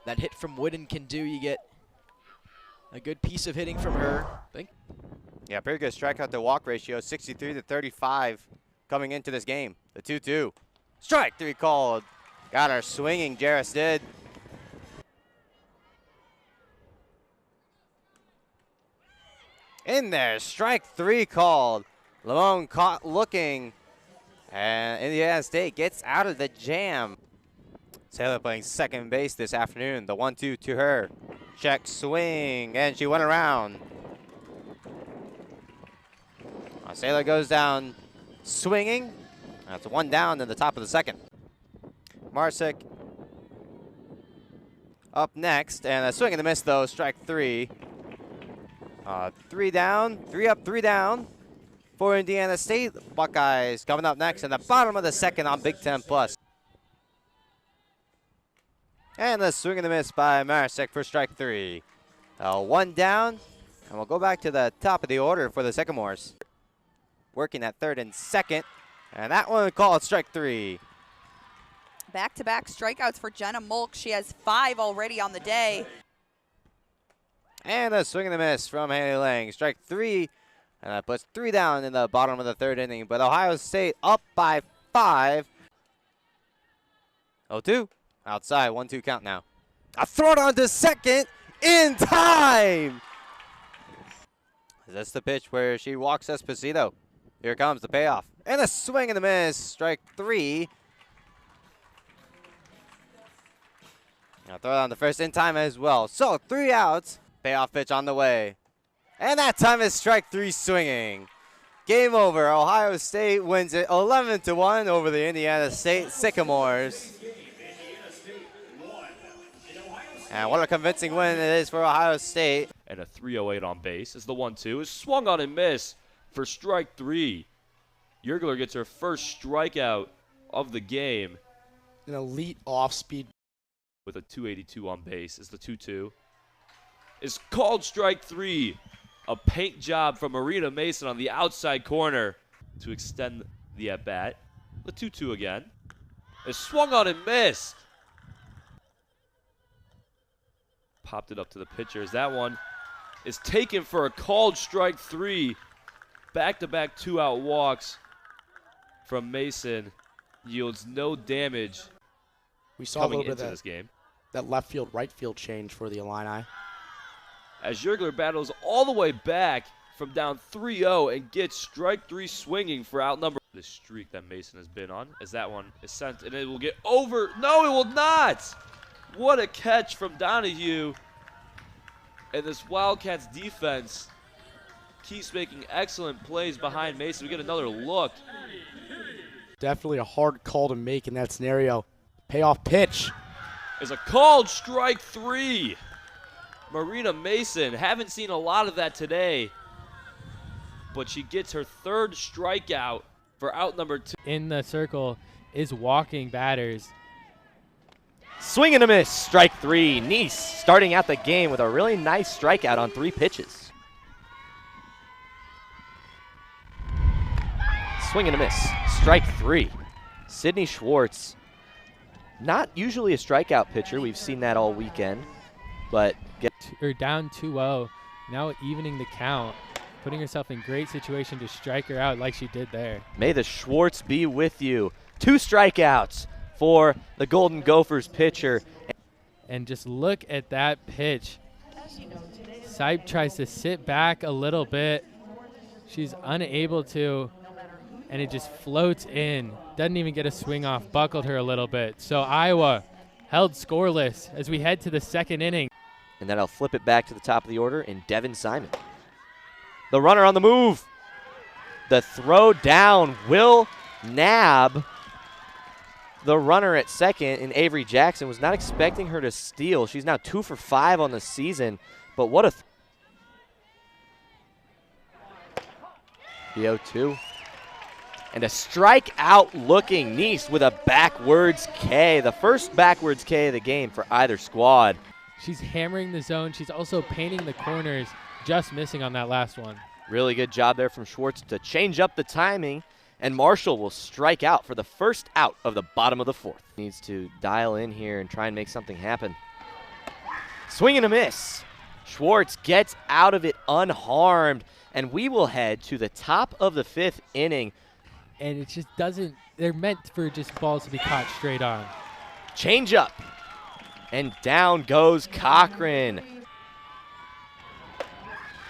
that hit from Whitten can do. You get a good piece of hitting from her. Yeah, pretty good strikeout to walk ratio, 63 to 35 coming into this game. The 2-2. Strike three called. Got her swinging, Jarris did. In there, strike three called. Lamone caught looking, and Indiana State gets out of the jam. Saylor playing second base this afternoon. The 1-2 to her. Check swing, and she went around. Saylor goes down swinging. That's one down in the top of the second. Marsick up next, and a swing and a miss though, strike three. 3 down, 3 up, 3 down for Indiana State. Buckeyes coming up next in the bottom of the second on Big Ten Plus. And the swing and a miss by Marsick for strike three. 1 down, and we'll go back to the top of the order for the Sycamores. Working at third and second, and that one called strike three. Back-to-back strikeouts for Jenna Mulk. She has 5 already on the day. And a swing and a miss from Haley Lang. Strike three, and that puts 3 down in the bottom of the third inning. But Ohio State up by 5. 0-2. Outside, 1-2 count now. A throw down to second in time. Is this the pitch where she walks Esposito? Here comes the payoff. And a swing and a miss. Strike three. I'll throw down the first in time as well. So 3 outs. Payoff pitch on the way. And that time is strike three swinging. Game over. Ohio State wins it 11-1 over the Indiana State Sycamores. And what a convincing win it is for Ohio State. And a 308 on base as the 1-2 is swung on and missed for strike three. Yergler gets her first strikeout of the game. An elite off-speed. With a 282 on base as the 2-2 is called strike three. A paint job from Marina Mason on the outside corner to extend the at-bat. The 2-2 again is swung on and missed. Popped it up to the pitcher as that one is taken for a called strike three. Back-to-back 2-out walks from Mason yields no damage. We saw a little bit of this game. That left field, right field change for the Illini. As Yergler battles all the way back from down 3-0 and gets strike three swinging for outnumber. The streak that Mason has been on as that one is sent, and it will get over. No, it will not. What a catch from Donahue. And this Wildcats defense keeps making excellent plays behind Mason. We get another look. Definitely a hard call to make in that scenario. Payoff pitch. is a called strike 3. Marina Mason, haven't seen a lot of that today, but she gets her 3rd strikeout for out number 2. In the circle is walking batters. Swing and a miss, strike 3. Nice starting out the game with a really nice strikeout on 3 pitches. Swing and a miss, strike 3. Sydney Schwartz, not usually a strikeout pitcher. We've seen that all weekend, but down 2-0, now evening the count, putting herself in great situation to strike her out like she did there. May the Schwartz be with you. 2 strikeouts for the Golden Gophers pitcher. And just look at that pitch. Saib tries to sit back a little bit. She's unable to, and it just floats in. Doesn't even get a swing off, buckled her a little bit. So Iowa held scoreless as we head to the 2nd inning. And then I'll flip it back to the top of the order in Devin Simon. The runner on the move. The throw down will nab the runner at second, and Avery Jackson was not expecting her to steal. She's now 2 for 5 on the season, but what a the 0-2. And a strikeout looking Nice with a backwards K, the first backwards K of the game for either squad. She's hammering the zone. She's also painting the corners, just missing on that last one. Really good job there from Schwartz to change up the timing, and Marshall will strike out for the first out of the bottom of the 4th. Needs to dial in here and try and make something happen. Swing and a miss. Schwartz gets out of it unharmed, and we will head to the top of the 5th inning. And it just doesn't, they're meant for just balls to be caught straight on. Change up, and down goes Cochran.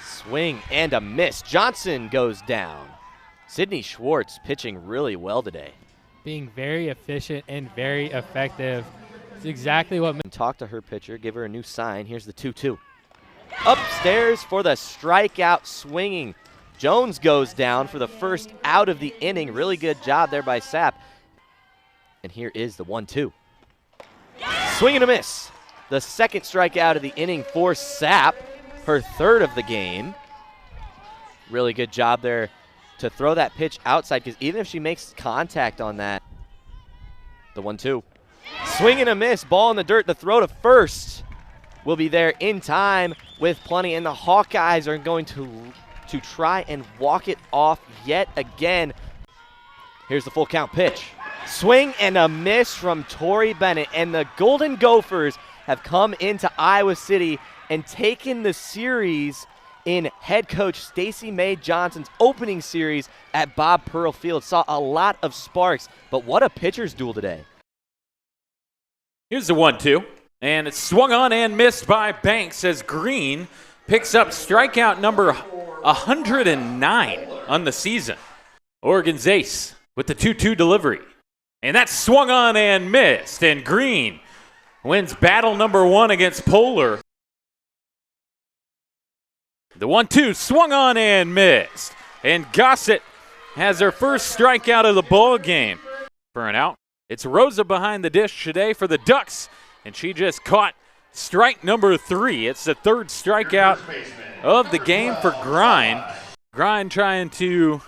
Swing and a miss. Johnson goes down. Sydney Schwartz pitching really well today. Being very efficient and very effective. It's exactly what. Talk to her pitcher, give her a new sign. Here's the 2-2. Upstairs for the strikeout swinging. Jones goes down for the first out of the inning. Really good job there by Sapp. And here is the 1-2. Swing and a miss. The 2nd strikeout of the inning for Sapp. Her 3rd of the game. Really good job there to throw that pitch outside, because even if she makes contact on that, the 1-2. Swing and a miss, ball in the dirt. The throw to first will be there in time with plenty, and the Hawkeyes are going to try and walk it off yet again. Here's the full count pitch. Swing and a miss from Tori Bennett, and the Golden Gophers have come into Iowa City and taken the series in head coach Stacey May Johnson's opening series at Bob Pearl Field. Saw a lot of sparks, but what a pitcher's duel today. Here's the 1-2, and it's swung on and missed by Banks as Green picks up strikeout number 109 on the season. Oregon's ace with the 2-2 delivery. And that's swung on and missed, and Green wins battle number 1 against Polar. The 1-2 swung on and missed, and Gossett has her first strikeout of the ball game. For an out, it's Rosa behind the dish today for the Ducks, and she just caught strike number 3. It's the 3rd strikeout of the game for Grind. Grind trying to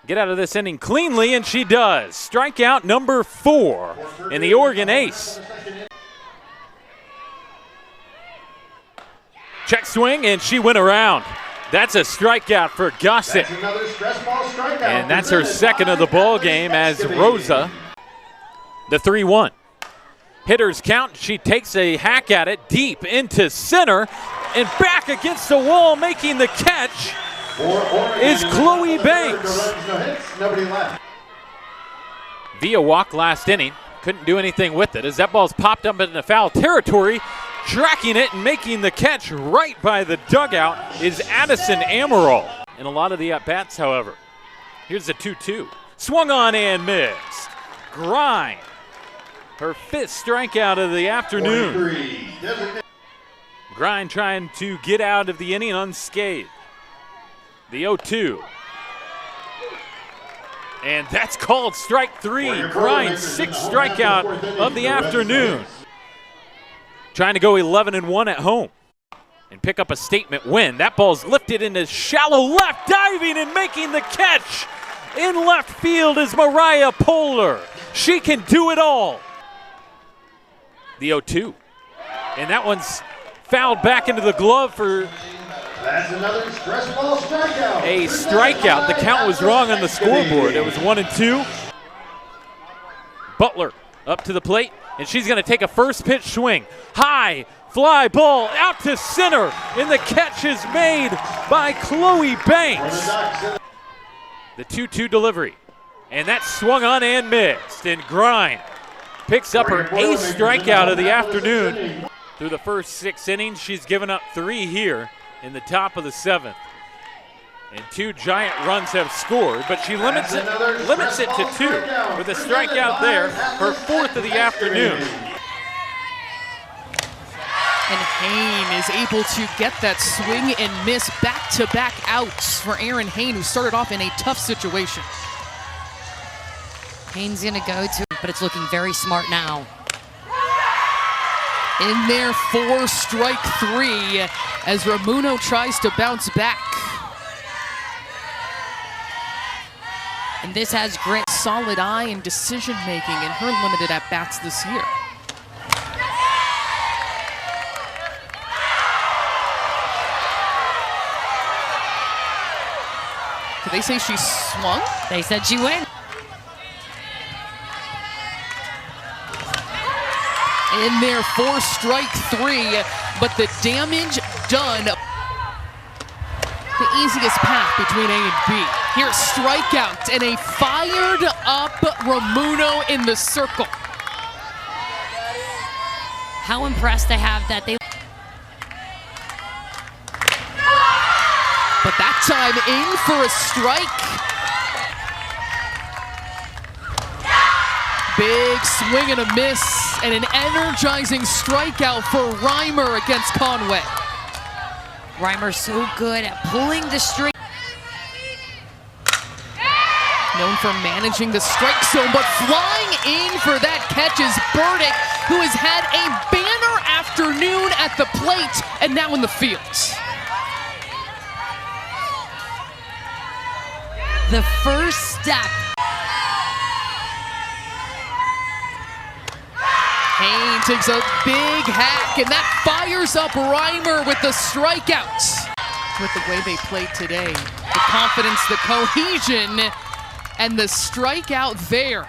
get out of this inning cleanly, and she does. Strikeout number 4 in the Oregon ace. Check swing, and she went around. That's a strikeout for Gossett. And that's her 2nd of the ball game as Rosa, the 3-1. Hitters count. She takes a hack at it deep into center and back against the wall. Making the catch is Chloe Banks. Via walk last inning. Couldn't do anything with it as that ball's popped up into foul territory. Tracking it and making the catch right by the dugout is Addison Amaral. In a lot of the at-bats, however. Here's the 2-2. Swung on and missed. Grind. Her 5th strikeout of the afternoon. Grind trying to get out of the inning unscathed. The 0-2. And that's called strike 3. Grind's 6th strikeout of the afternoon. trying to go 11-1 at home and pick up a statement win. That ball's lifted into shallow left, diving and making the catch. In left field is Mariah Poehler. She can do it all. The 0-2. And that one's fouled back into the glove for That's another stress ball strikeout. a strikeout. The count was wrong on the scoreboard. It was 1-2. Butler up to the plate, and she's going to take a first pitch swing. High fly ball out to center, and the catch is made by Chloe Banks. The 2-2 delivery, and that swung on and missed, and Grind picks up her 8th strikeout of the afternoon. Through the first 6 innings, she's given up 3 here in the top of the 7th. And 2 giant runs have scored, but she limits it to 2 with a strikeout there, her 4th of the afternoon. And Hain is able to get that swing and miss, back-to-back outs for Erin Hain, who started off in a tough situation. Hain's gonna go to, but it's looking very smart now. In there for strike 3 as Ramuno tries to bounce back. And this has grit. Solid eye and decision making in her limited at-bats this year. Did they say she swung? They said she went. In there for strike 3, but the damage done. The easiest path between A and B. Here's strikeout and a fired up Ramuno in the circle. How impressed I have that they. But that time in for a strike. Big swing and a miss, and an energizing strikeout for Reimer against Conway. Reimer's so good at pulling the string. Known for managing the strike zone, but flying in for that catch is Burdick, who has had a banner afternoon at the plate and now in the fields. The first step. Hain takes a big hack, and that fires up Reimer with the strikeouts. With the way they played today, the confidence, the cohesion, and the strikeout there.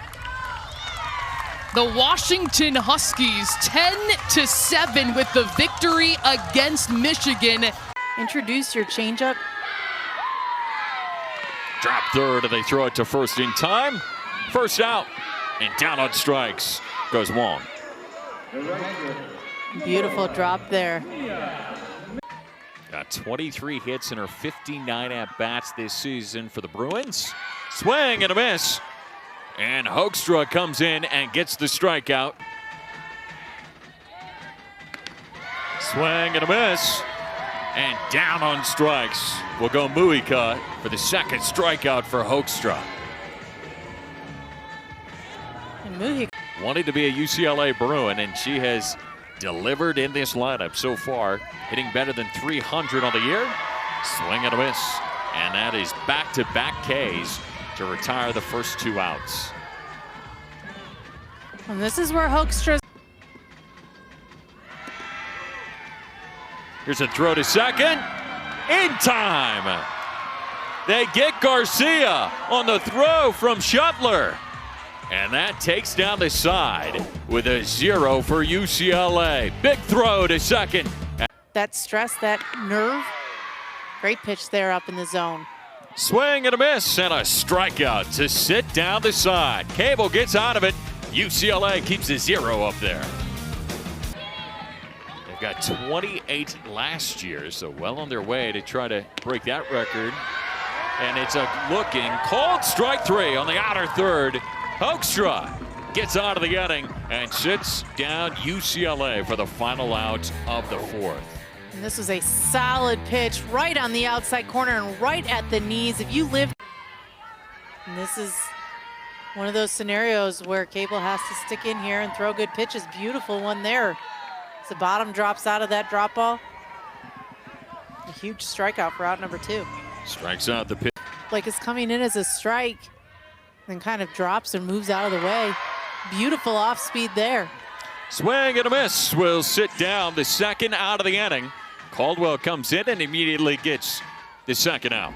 The Washington Huskies 10-7 with the victory against Michigan. Introduce your changeup. Drop third, and they throw it to first in time. First out, and down on strikes goes Wong. Beautiful drop there. Got 23 hits in her 59 at-bats this season for the Bruins. Swing and a miss. And Hoekstra comes in and gets the strikeout. Swing and a miss. And down on strikes will go Muika for the 2nd strikeout for Hoekstra. And Muika Wanted to be a UCLA Bruin, and she has delivered in this lineup so far, hitting better than 300 on the year. Swing and a miss. And that is back-to-back Ks to retire the first 2 outs. And this is where Hoekstra. Here's a throw to second. In time. They get Garcia on the throw from Shuttler. And that takes down the side with a 0 for UCLA. Big throw to second. That stress, that nerve. Great pitch there up in the zone. Swing and a miss and a strikeout to sit down the side. Cable gets out of it. UCLA keeps a 0 up there. They've got 28 last year, so well on their way to try to break that record. And it's a looking called strike 3 on the outer third. Hoekstra gets out of the inning and sits down UCLA for the final out of the 4th. And this was a solid pitch right on the outside corner and right at the knees. If you lived, and this is one of those scenarios where Cable has to stick in here and throw good pitches. Beautiful one there. As the bottom drops out of that drop ball. A huge strikeout for out number 2. Strikes out the pitch. Like it's coming in as a strike, then kind of drops and moves out of the way. Beautiful off speed there. Swing and a miss will sit down the second out of the inning. Caldwell comes in and immediately gets the second out.